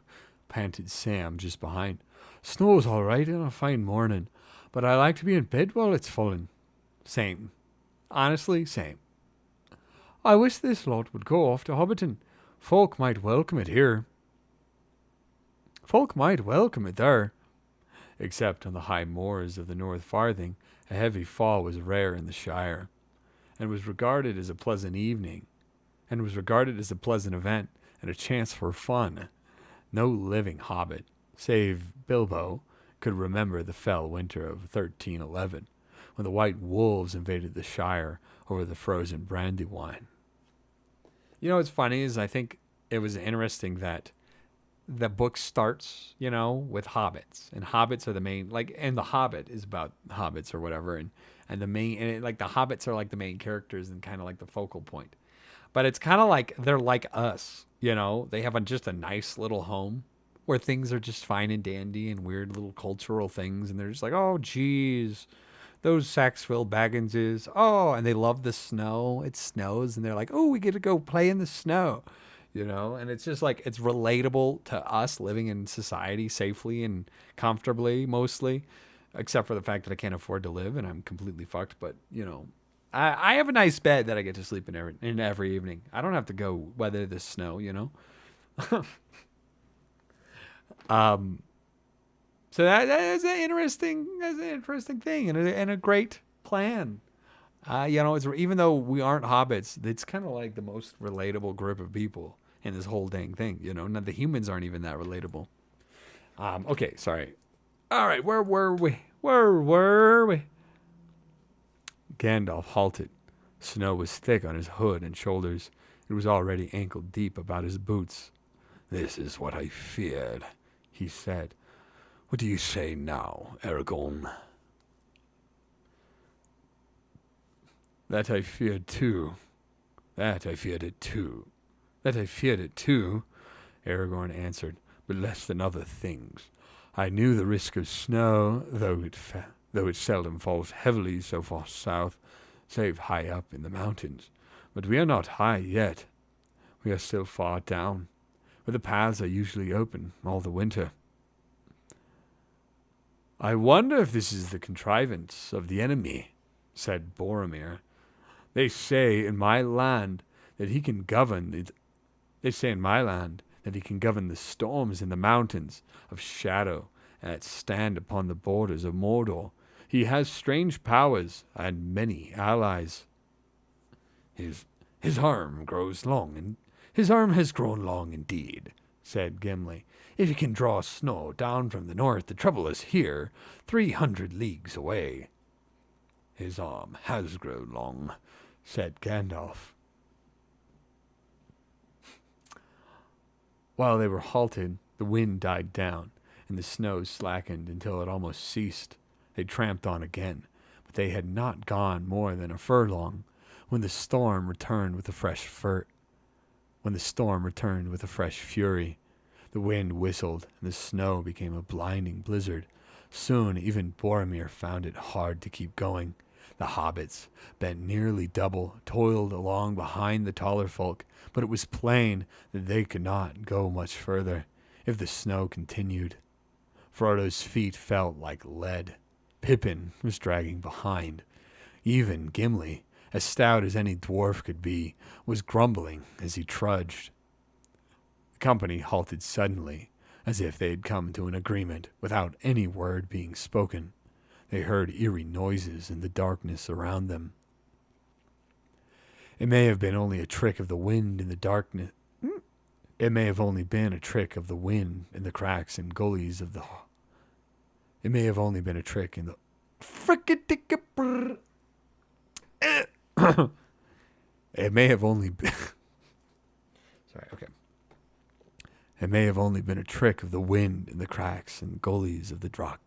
Speaker 3: panted Sam just behind. Snow's all right on a fine morning, but I like to be in bed while it's falling. Same. Honestly, same. I wish this lot would go off to Hobbiton. Folk might welcome it here. Folk might welcome it there. Except on the high moors of the North Farthing, a heavy fall was rare in the Shire, and was regarded as a pleasant evening, and was regarded as a pleasant event and a chance for fun. No living hobbit, save Bilbo, could remember the fell winter of 1311, when the white wolves invaded the Shire over the frozen Brandywine. You know what's funny is I think it was interesting that the book starts, with hobbits, and hobbits are the main, and the Hobbit is about hobbits or whatever, and the main, the hobbits are like the main characters and kind of like the focal point. But it's kind of like they're like us, they have just a nice little home where things are just fine and dandy and weird little cultural things, and they're just like, oh, geez, those Saxville Bagginses, and they love the snow. It snows, and they're like, oh, we get to go play in the snow. And it's just like, it's relatable to us living in society safely and comfortably, mostly, except for the fact that I can't afford to live and I'm completely fucked. But, I have a nice bed that I get to sleep in every evening. I don't have to go weather the snow, So that is an interesting thing and a great plan. It's, even though we aren't hobbits, it's kind of like the most relatable group of people in this whole dang thing. Now, the humans aren't even that relatable. Okay, sorry. All right, where were we? Where were we? Gandalf halted. Snow was thick on his hood and shoulders. It was already ankle deep about his boots.
Speaker 2: This is what I feared, he said. What do you say now, Aragorn?
Speaker 3: That I feared too. That I feared it too. That I feared it too, Aragorn answered, but less than other things. I knew the risk of snow, though it seldom falls heavily so far south, save high up in the mountains. But we are not high yet. We are still far down, where the paths are usually open all the winter. I wonder if this is the contrivance of the enemy, said Boromir. They say in my land that he can govern the storms in the mountains of shadow that stand upon the borders of Mordor. He has strange powers and many allies.
Speaker 2: His arm grows long, and his arm has grown long indeed, said Gimli. If he can draw snow down from the north, the trouble is here, 300 leagues away. His arm has grown long, said Gandalf.
Speaker 3: While they were halted, the wind died down, and the snow slackened until it almost ceased. They tramped on again, but they had not gone more than a furlong when the storm returned with a fresh fury. The wind whistled, and the snow became a blinding blizzard. Soon even Boromir found it hard to keep going. The hobbits, bent nearly double, toiled along behind the taller folk, but it was plain that they could not go much further if the snow continued. Frodo's feet felt like lead. Pippin was dragging behind. Even Gimli, as stout as any dwarf could be, was grumbling as he trudged. The company halted suddenly, as if they had come to an agreement without any word being spoken. They heard eerie noises in the darkness around them. It may have been only a trick of the wind in the darkness. It may have only been a trick of the wind in the cracks and gullies of the... It may have only been a trick in the... It may have only been... Sorry, okay. It may have only been a trick of the wind in the cracks and gullies of the rock.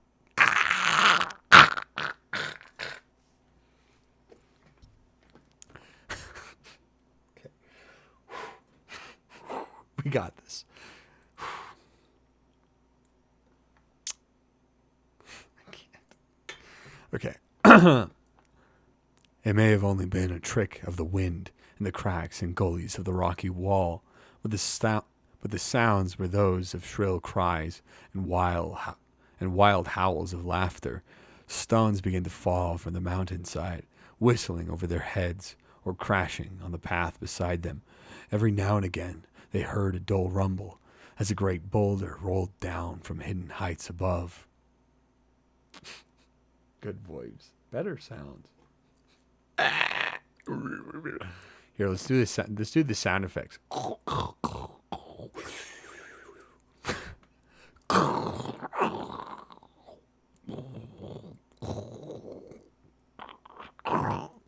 Speaker 3: We got this. Okay. It may have only been a trick of the wind in the cracks and gullies of the rocky wall, but the sounds were those of shrill cries and wild howls of laughter. Stones began to fall from the mountainside, whistling over their heads or crashing on the path beside them. Every now and again they heard a dull rumble as a great boulder rolled down from hidden heights above. Good voice. Better sounds. Here, let's do this. Let's do the sound effects.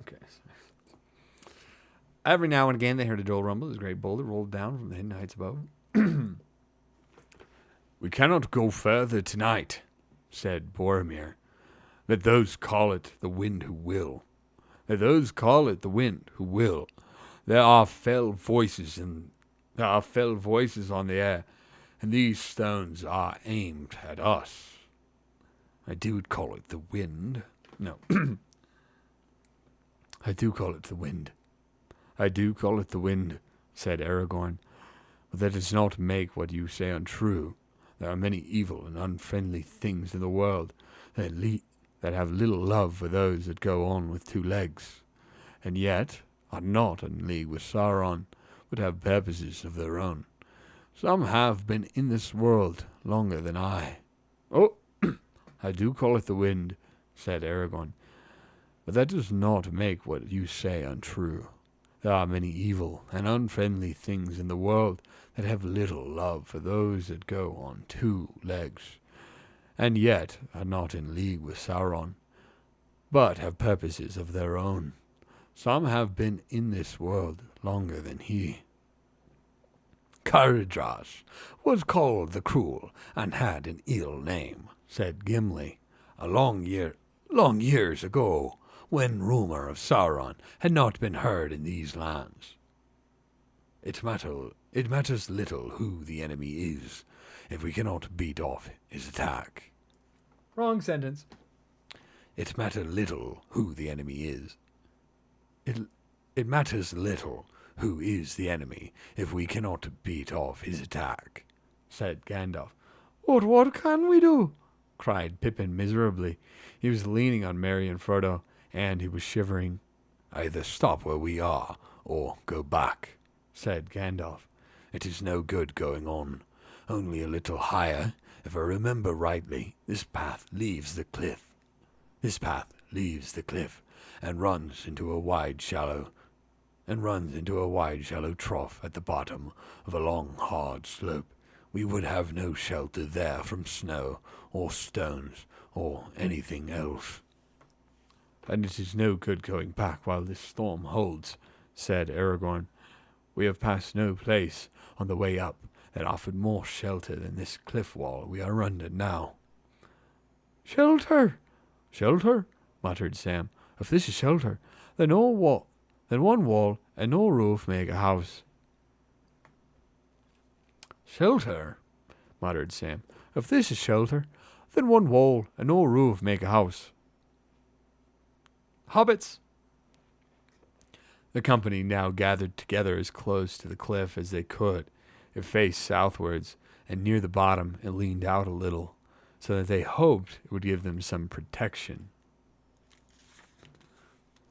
Speaker 3: Okay. Every now and again, they heard a dull rumble as a great boulder rolled down from the hidden heights above. We cannot go further tonight, said Boromir. Let those call it the wind who will. Let those call it the wind who will. There are fell voices on the air, and these stones are aimed at us. I do call it the wind. No. I do call it the wind. I do call it the wind, said Aragorn. But that does not make what you say untrue. There are many evil and unfriendly things in the world that have little love for those that go on with two legs, and yet are not in league with Sauron, but have purposes of their own. Some have been in this world longer than I. Oh, I do call it the wind, said Aragorn, but that does not make what you say untrue. There are many evil and unfriendly things in the world that have little love for those that go on 2 legs, and yet are not in league with Sauron, but have purposes of their own. Some have been in this world longer than he.
Speaker 2: Caradras was called the Cruel, and had an ill name, said Gimli, long years ago, when rumour of Sauron had not been heard in these lands. It matters little who the enemy is, if we cannot beat off his attack.
Speaker 3: Wrong sentence.
Speaker 2: It matters little who the enemy is. It matters little who is the enemy, if we cannot beat off his attack, said Gandalf.
Speaker 3: But what can we do? Cried Pippin miserably. He was leaning on Merry and Frodo, and he was shivering.
Speaker 2: Either stop where we are, or go back, said Gandalf. It is no good going on. Only a little higher. If I remember rightly, this path leaves the cliff. And runs into a wide shallow trough at the bottom of a long, hard slope. We would have no shelter there from snow or stones or anything else.
Speaker 3: And it is no good going back while this storm holds, said Aragorn. We have passed no place on the way up that offered more shelter than this cliff wall we are under now. Shelter, muttered Sam. If this is shelter, then one wall and no roof make a house. Shelter, muttered Sam. If this is shelter, then one wall and no roof make a house. Hobbits! The company now gathered together as close to the cliff as they could. It faced southwards, and near the bottom it leaned out a little, so that they hoped it would give them some protection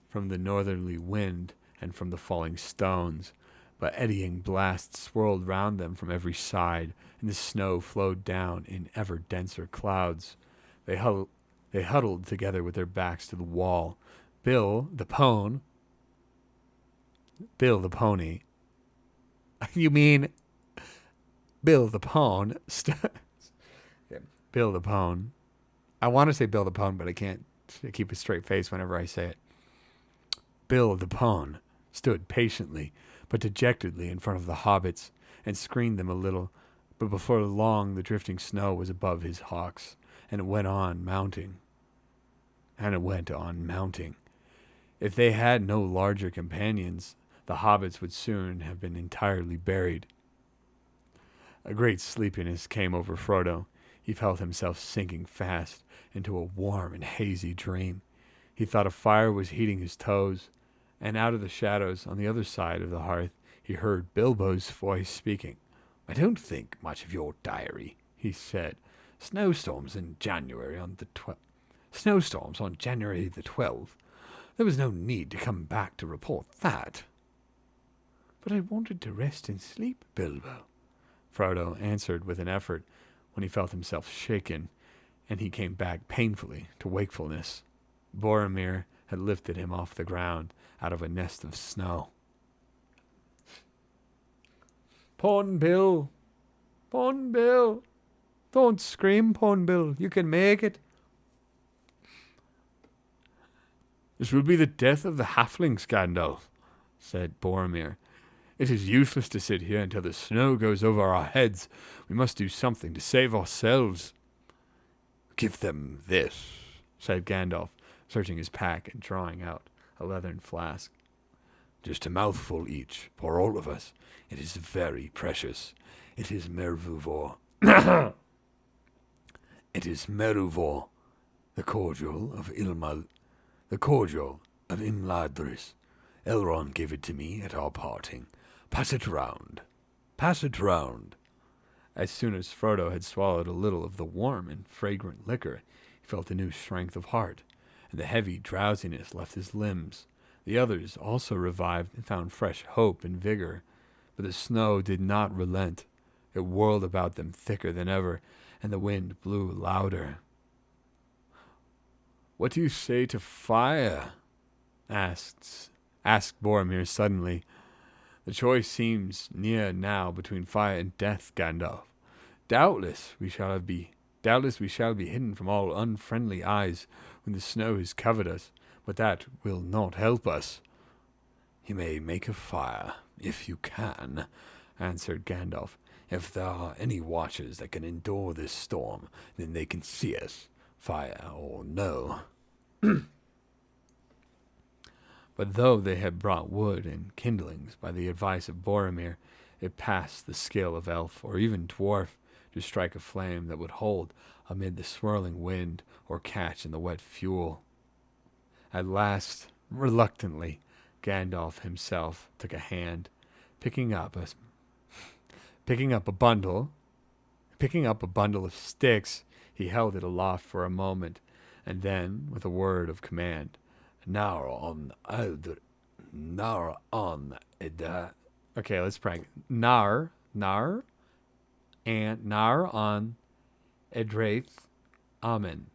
Speaker 3: from the northerly wind and from the falling stones. But eddying blasts swirled round them from every side, and the snow flowed down in ever denser clouds. They huddled together with their backs to the wall. Bill the pony. You mean Bill the Pone? Bill the Pone. I want to say Bill the Pone, but I can't keep a straight face whenever I say it. Bill the Pone stood patiently but dejectedly in front of the hobbits and screened them a little, but before long the drifting snow was above his hocks, and it went on mounting. If they had no larger companions, the hobbits would soon have been entirely buried. A great sleepiness came over Frodo. He felt himself sinking fast into a warm and hazy dream. He thought a fire was heating his toes, and out of the shadows on the other side of the hearth he heard Bilbo's voice speaking.
Speaker 2: I don't think much of your diary, he said. Snowstorms on January the 12th. There was no need to come back to report that.
Speaker 3: But I wanted to rest and sleep, Bilbo, Frodo answered with an effort when he felt himself shaken, and he came back painfully to wakefulness. Boromir had lifted him off the ground out of a nest of snow. Pon Bill! Don't scream, Pon Bill. You can make it. This will be the death of the halflings, Gandalf, said Boromir. It is useless to sit here until the snow goes over our heads. We must do something to save ourselves.
Speaker 2: Give them this, said Gandalf,
Speaker 3: searching his pack and drawing out a leathern flask.
Speaker 2: Just a mouthful each, for all of us. It is very precious. It is Mervuvor. It is Meruvor, the cordial of Imladris. Elrond gave it to me at our parting. Pass it round.
Speaker 3: As soon as Frodo had swallowed a little of the warm and fragrant liquor, he felt a new strength of heart, and the heavy drowsiness left his limbs. The others also revived and found fresh hope and vigor, but the snow did not relent. It whirled about them thicker than ever, and the wind blew louder. "What do you say to fire?" asked asked Boromir suddenly. "The choice seems near now between fire and death, Gandalf. Doubtless we shall be hidden from all unfriendly eyes when the snow has covered us, but that will not help us." "You may make a fire, if you can," answered Gandalf. "If there are any watchers that can endure this storm, then they can see us, fire or no." But though they had brought wood and kindlings by the advice of Boromir, it passed the skill of elf or even dwarf to strike a flame that would hold amid the swirling wind or catch in the wet fuel. At last, reluctantly, Gandalf himself took a hand, picking up a bundle of sticks. He held it aloft for a moment, and then, with a word of command, "Nar on Edda." Okay, let's prank. Nar on Edraith Amen.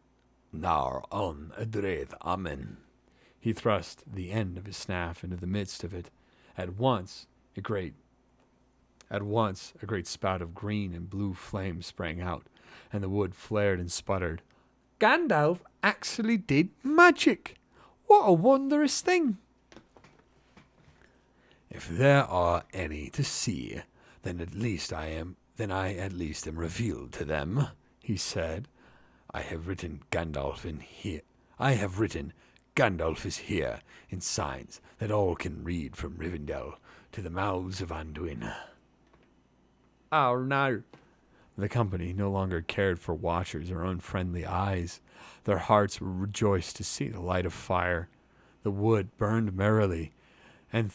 Speaker 2: "Nar on Edreith Amen."
Speaker 3: He thrust the end of his staff into the midst of it. At once a great spout of green and blue flame sprang out, and the wood flared and sputtered. "Gandalf actually did magic! What a wondrous thing!"
Speaker 2: "If there are any to see, then I at least am revealed to them," he said. I have written Gandalf is here in signs that all can read from Rivendell to the mouths of Anduin."
Speaker 3: "Oh no." The company no longer cared for watchers or unfriendly eyes. Their hearts were rejoiced to see the light of fire. The wood burned merrily, and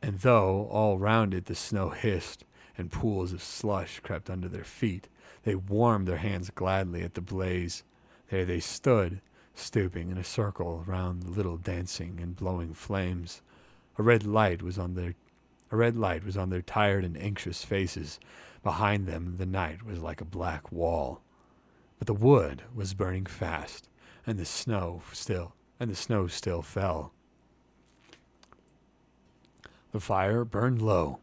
Speaker 3: though all round it the snow hissed, and pools of slush crept under their feet, they warmed their hands gladly at the blaze. There they stood, stooping in a circle round the little dancing and blowing flames. A red light was on their tired and anxious faces. Behind them the night was like a black wall. But the wood was burning fast, and the snow still fell. The fire burned low,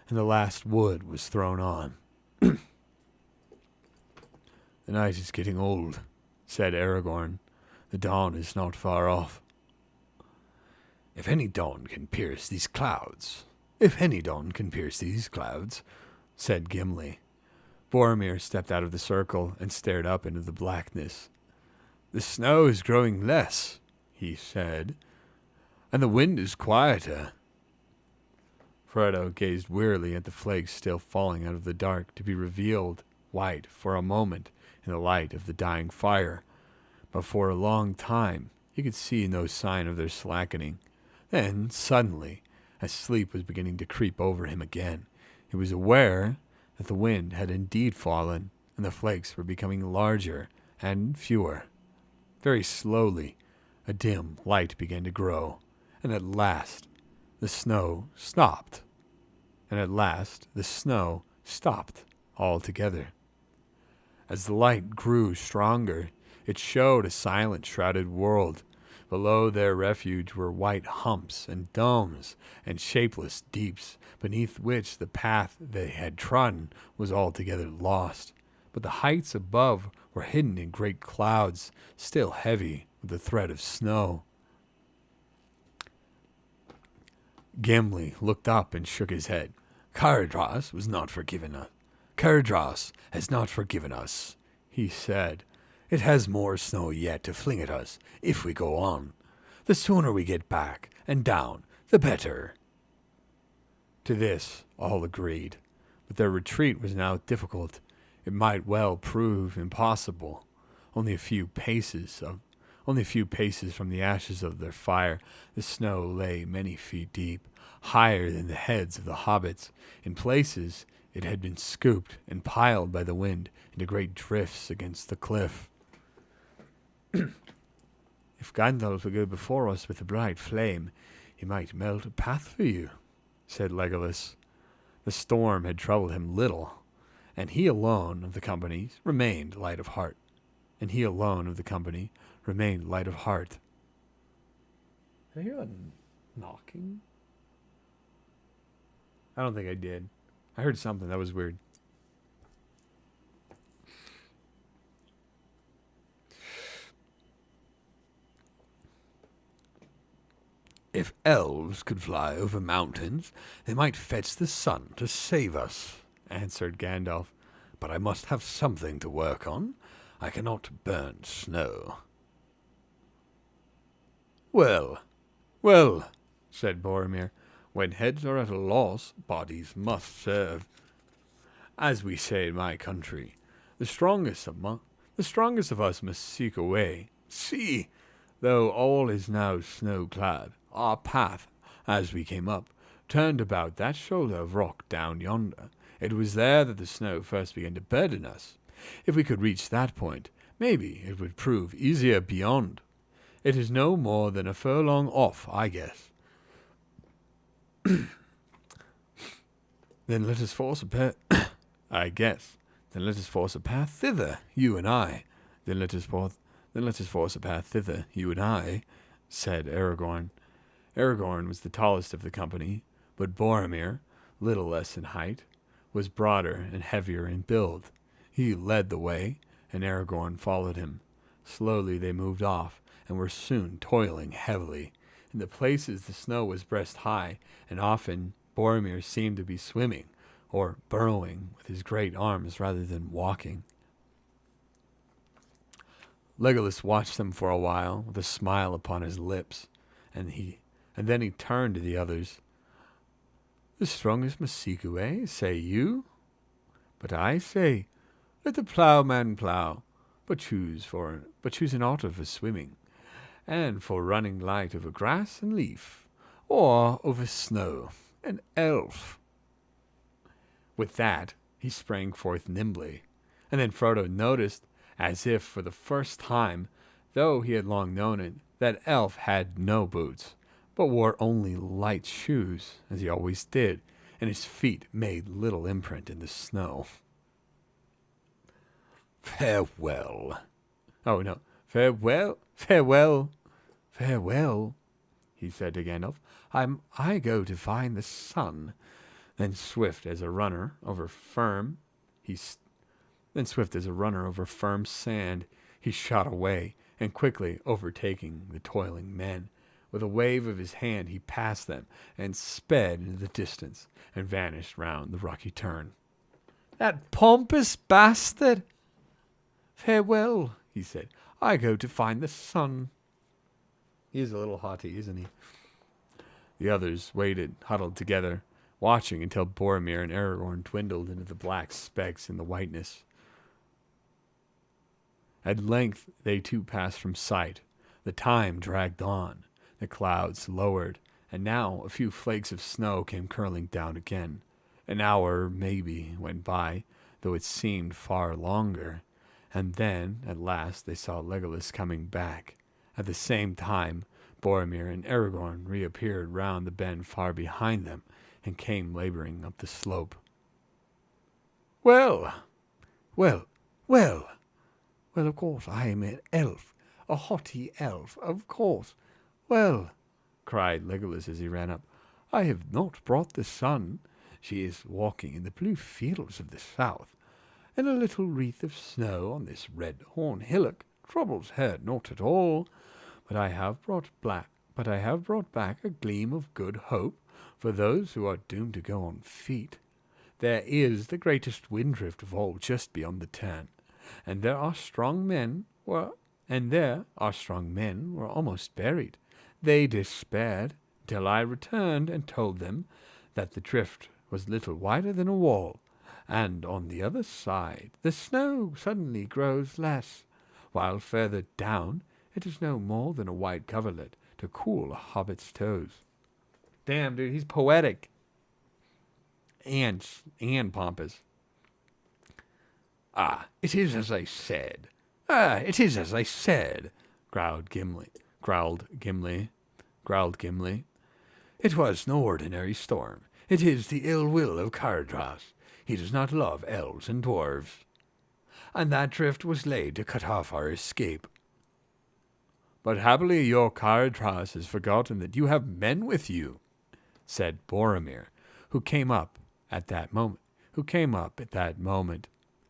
Speaker 3: and the last wood was thrown on. "The night is getting old," said Aragorn. "The dawn is not far off."
Speaker 2: If any dawn can pierce these clouds,
Speaker 3: said Gimli. Boromir stepped out of the circle and stared up into the blackness. "The snow is growing less," he said, "and the wind is quieter." Frodo gazed wearily at the flakes still falling out of the dark, to be revealed white for a moment in the light of the dying fire. But for a long time he could see no sign of their slackening. Then, suddenly, as sleep was beginning to creep over him again, he was aware that the wind had indeed fallen, and the flakes were becoming larger and fewer. Very slowly, a dim light began to grow, and at last the snow stopped. Altogether. As the light grew stronger, it showed a silent, shrouded world. Below their refuge were white humps and domes and shapeless deeps, beneath which the path they had trodden was altogether lost. But the heights above were hidden in great clouds, still heavy with the threat of snow. Gimli looked up and shook his head.
Speaker 2: Caradhras has not forgiven us,
Speaker 3: he said.
Speaker 2: "It has more snow yet to fling at us if we go on. The sooner we get back and down, the better."
Speaker 3: To this all agreed, but their retreat was now difficult. It might well prove impossible. Only a few paces from the ashes of their fire, the snow lay many feet deep, higher than the heads of the hobbits. In places it had been scooped and piled by the wind into great drifts against the cliff. "If Gandalf would go before us with a bright flame, he might melt a path for you," said Legolas. The storm had troubled him little, and he alone of the company remained light of heart. Knocking? I don't think I did. I heard something. That was weird.
Speaker 2: If elves could fly over mountains, they might fetch the sun to save us,
Speaker 3: Answered Gandalf.
Speaker 2: but I must have something to work on. I cannot burn snow.
Speaker 3: Well, well, said Boromir. When heads are at a loss, bodies must serve. As we say in my country, the strongest of us must seek a way. See, though all is now snow-clad, our path, as we came up, turned about that shoulder of rock down yonder. It was there that the snow first began to burden us. If we could reach that point, maybe it would prove easier beyond. It is no more than a furlong off, I guess. Then let us force a path. I guess. Then let us force a path thither, you and I. Then let us force a path thither, you and I, said Aragorn. Aragorn was the tallest of the company, but Boromir, little less in height, was broader and heavier in build. He led the way, and Aragorn followed him. Slowly they moved off, and were soon toiling heavily. In the places the snow was breast high, and often Boromir seemed to be swimming, or burrowing with his great arms rather than walking. Legolas watched them for a while, with a smile upon his lips, and then he turned to the others. The strongest must seek a way, say you? But I say, let the ploughman plough, but choose an otter for swimming, and for running light over grass and leaf, or over snow, an elf. With that, he sprang forth nimbly, and then Frodo noticed, as if for the first time, though he had long known it, that elf had no boots, but wore only light shoes, as he always did, and his feet made little imprint in the snow.
Speaker 2: Farewell.
Speaker 3: Oh, no. Farewell, farewell, farewell, he said to Gandalf. I go to find the sun. Then swift as a runner over firm sand, he shot away, and quickly overtaking the toiling men, with a wave of his hand he passed them, and sped into the distance, and vanished round the rocky turn. That pompous bastard! Farewell, he said. I go to find the sun. He's a little haughty, isn't he? The others waited, huddled together, watching until Boromir and Aragorn dwindled into the black specks in the whiteness. At length they too passed from sight. The time dragged on. The clouds lowered, and now a few flakes of snow came curling down again. An hour, maybe, went by, though it seemed far longer, and then, at last, they saw Legolas coming back. At the same time, Boromir and Aragorn reappeared round the bend far behind them, and came laboring up the slope. Well, of course, I am an elf, a haughty elf, of course. Well, cried Legolas as he ran up, I have not brought the sun. She is walking in the blue fields of the south, and a little wreath of snow on this red-horn hillock troubles her not at all. But I have brought back a gleam of good hope for those who are doomed to go on feet. There is the greatest windrift of all just beyond the turn, and there are strong men were almost buried. They despaired till I returned and told them that the drift was little wider than a wall, and on the other side the snow suddenly grows less, while further down it is no more than a white coverlet to cool a hobbit's toes. Damn, dude, he's poetic. And pompous.
Speaker 2: It is as I said.
Speaker 3: Growled Gimli.
Speaker 2: It was no ordinary storm. It is the ill will of Cardras. He does not love elves and dwarves. And that drift was laid to cut off our escape.
Speaker 3: But happily your Caradhras has forgotten that you have men with you, said Boromir, who came up at that moment.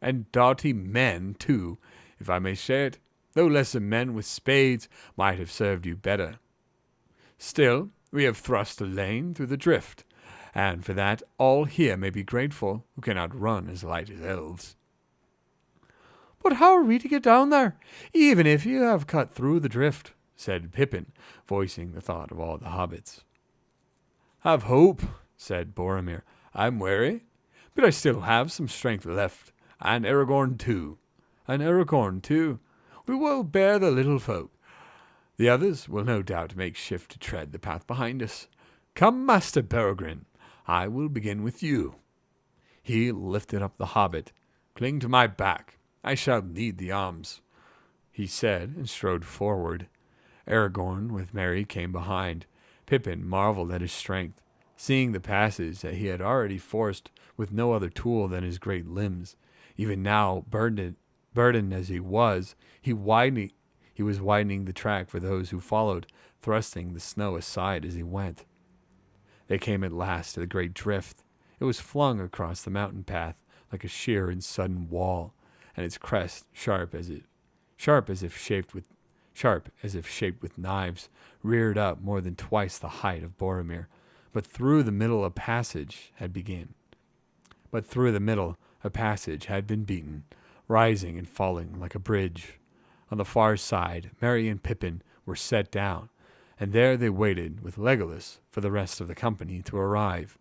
Speaker 3: And doughty men, too, if I may say it, though lesser men with spades might have served you better. Still, we have thrust a lane through the drift, and for that all here may be grateful who cannot run as light as elves. But how are we to get down there, even if you have cut through the drift? Said Pippin, voicing the thought of all the hobbits. Have hope, said Boromir. I'm weary, but I still have some strength left, and Aragorn too. We will bear the little folk. The others will no doubt make shift to tread the path behind us. Come, Master Peregrine, I will begin with you. He lifted up the hobbit. Cling to my back. I shall need the arms, he said, and strode forward. Aragorn with Merry came behind. Pippin marveled at his strength, seeing the passage that he had already forced with no other tool than his great limbs. Even now, burdened as he was, he was widening the track for those who followed, thrusting the snow aside as he went. They came at last to the great drift. It was flung across the mountain path like a sheer and sudden wall, and its crest sharp as if shaped with knives, reared up more than twice the height of Boromir. But through the middle a passage had been beaten, rising and falling like a bridge. On the far side, Merry and Pippin were set down, and there they waited with Legolas for the rest of the company to arrive.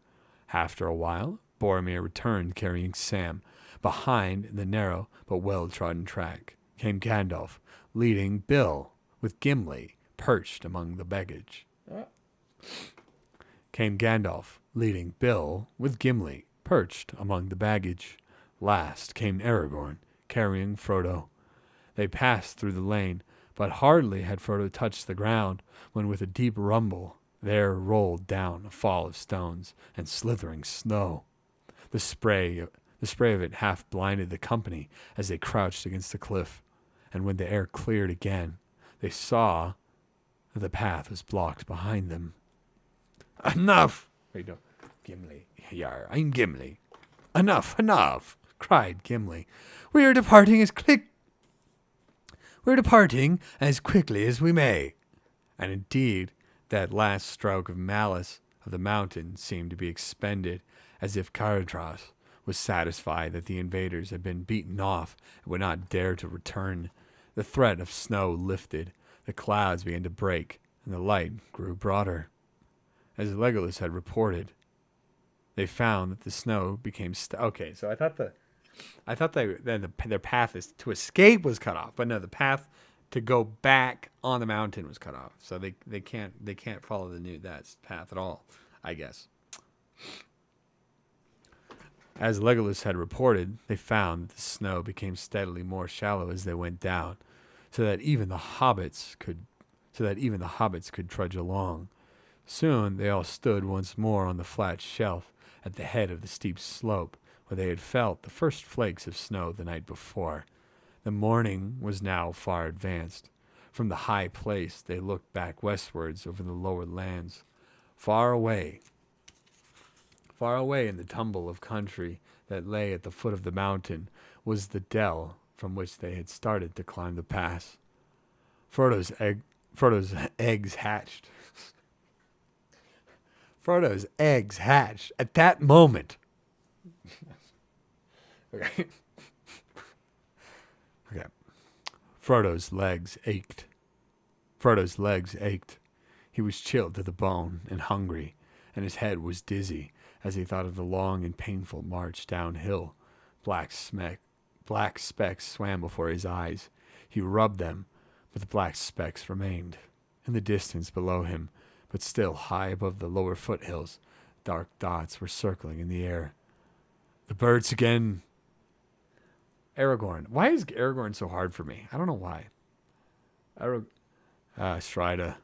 Speaker 3: After a while, Boromir returned carrying Sam. Behind the narrow but well-trodden track came Gandalf, leading Bill with Gimli perched among the baggage. Last came Aragorn, carrying Frodo. They passed through the lane, but hardly had Frodo touched the ground when with a deep rumble there rolled down a fall of stones and slithering snow. The spray of it half blinded the company as they crouched against the cliff, and when the air cleared again, they saw that the path was blocked behind them. Enough! Gimli. Yar, I'm Gimli. Enough! Cried Gimli. We're departing as quickly as we may. And indeed, that last stroke of malice of the mountain seemed to be expended, as if Caradhras was satisfied that the invaders had been beaten off and would not dare to return. The threat of snow lifted, the clouds began to break, and the light grew broader. As Legolas had reported, they found that the snow became okay. So I thought their path to escape was cut off, but no, the path to go back on the mountain was cut off. So they can't follow that path at all, I guess. As Legolas had reported, they found that the snow became steadily more shallow as they went down, so that even the hobbits could trudge along. Soon they all stood once more on the flat shelf at the head of the steep slope, where they had felt the first flakes of snow the night before. The morning was now far advanced. From the high place they looked back westwards over the lower lands. Far away in the tumble of country that lay at the foot of the mountain was the dell from which they had started to climb the pass. Frodo's eggs hatched. Frodo's eggs hatched at that moment. Okay. Frodo's legs ached. He was chilled to the bone and hungry, and his head was dizzy as he thought of the long and painful march downhill. Black specks swam before his eyes. He rubbed them, but the black specks remained. In the distance below him, but still high above the lower foothills, dark dots were circling in the air. The birds again. Aragorn. Why is Aragorn so hard for me? I don't know why. Strider.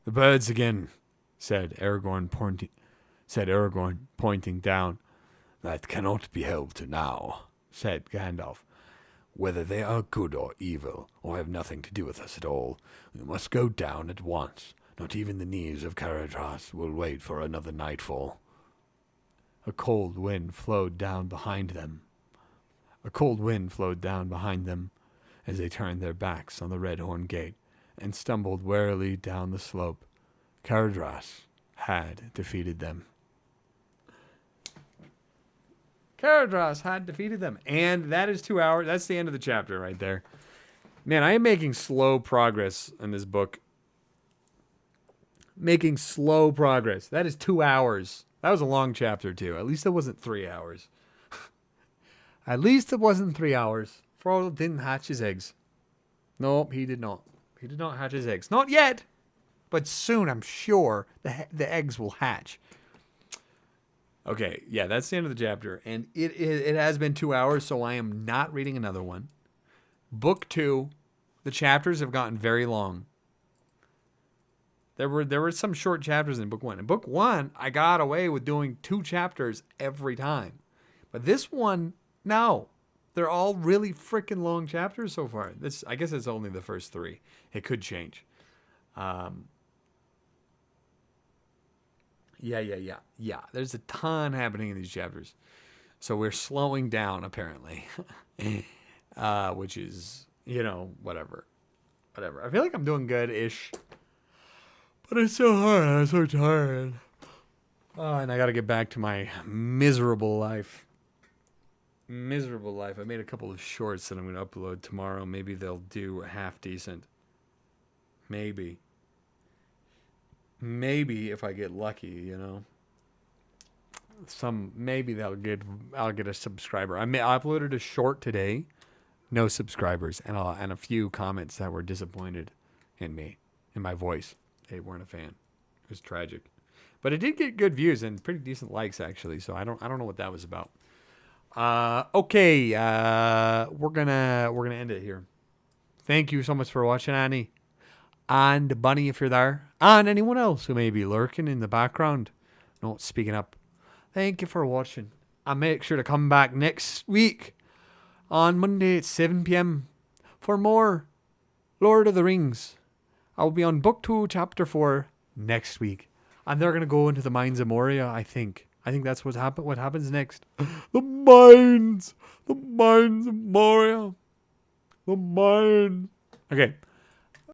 Speaker 3: The birds again, said Aragorn, pointing down. That cannot be helped now, said Gandalf. Whether they are good or evil, or have nothing to do with us at all, we must go down at once. Not even the knees of Caradras will wait for another nightfall. A cold wind flowed down behind them. As they turned their backs on the Red Horn Gate and stumbled warily down the slope. Caradras had defeated them.
Speaker 2: Caradras had defeated them. And that is 2 hours. That's the end of the chapter right there. Man, I am making slow progress in this book. Making slow progress. That is 2 hours. That was a long chapter, too. At least it wasn't 3 hours. At least it wasn't 3 hours. Frodo didn't hatch his eggs. Nope, he did not. He did not hatch his eggs. Not yet. But soon, I'm sure, the eggs will hatch. Okay, yeah, that's the end of the chapter. And it has been 2 hours, so I am not reading another one. Book 2, the chapters have gotten very long. There were some short chapters in book 1. In book 1, I got away with doing 2 chapters every time. But this one, no. They're all really freaking long chapters so far. I guess it's only the first 3. It could change. Yeah. There's a ton happening in these chapters. So we're slowing down, apparently. Which is, whatever. I feel like I'm doing good-ish. But it's so hard. I'm so tired. Oh, and I got to get back to my miserable life. I made a couple of shorts that I'm going to upload tomorrow. Maybe they'll do half decent. Maybe if I get lucky, Maybe I'll get a subscriber. I uploaded a short today, no subscribers, and a few comments that were disappointed in me, in my voice. They weren't a fan. It was tragic, but it did get good views and pretty decent likes actually. So I don't know what that was about. Okay, we're gonna end it here. Thank you so much for watching, Annie. And Bunny, if you're there. And anyone else who may be lurking in the background, not speaking up. Thank you for watching. And make sure to come back next week on Monday at 7 p.m. for more Lord of the Rings. I'll be on Book 2, Chapter 4 next week. And they're going to go into the Mines of Moria, I think. I think that's what happens next. The mines of Moria. The mines. Okay.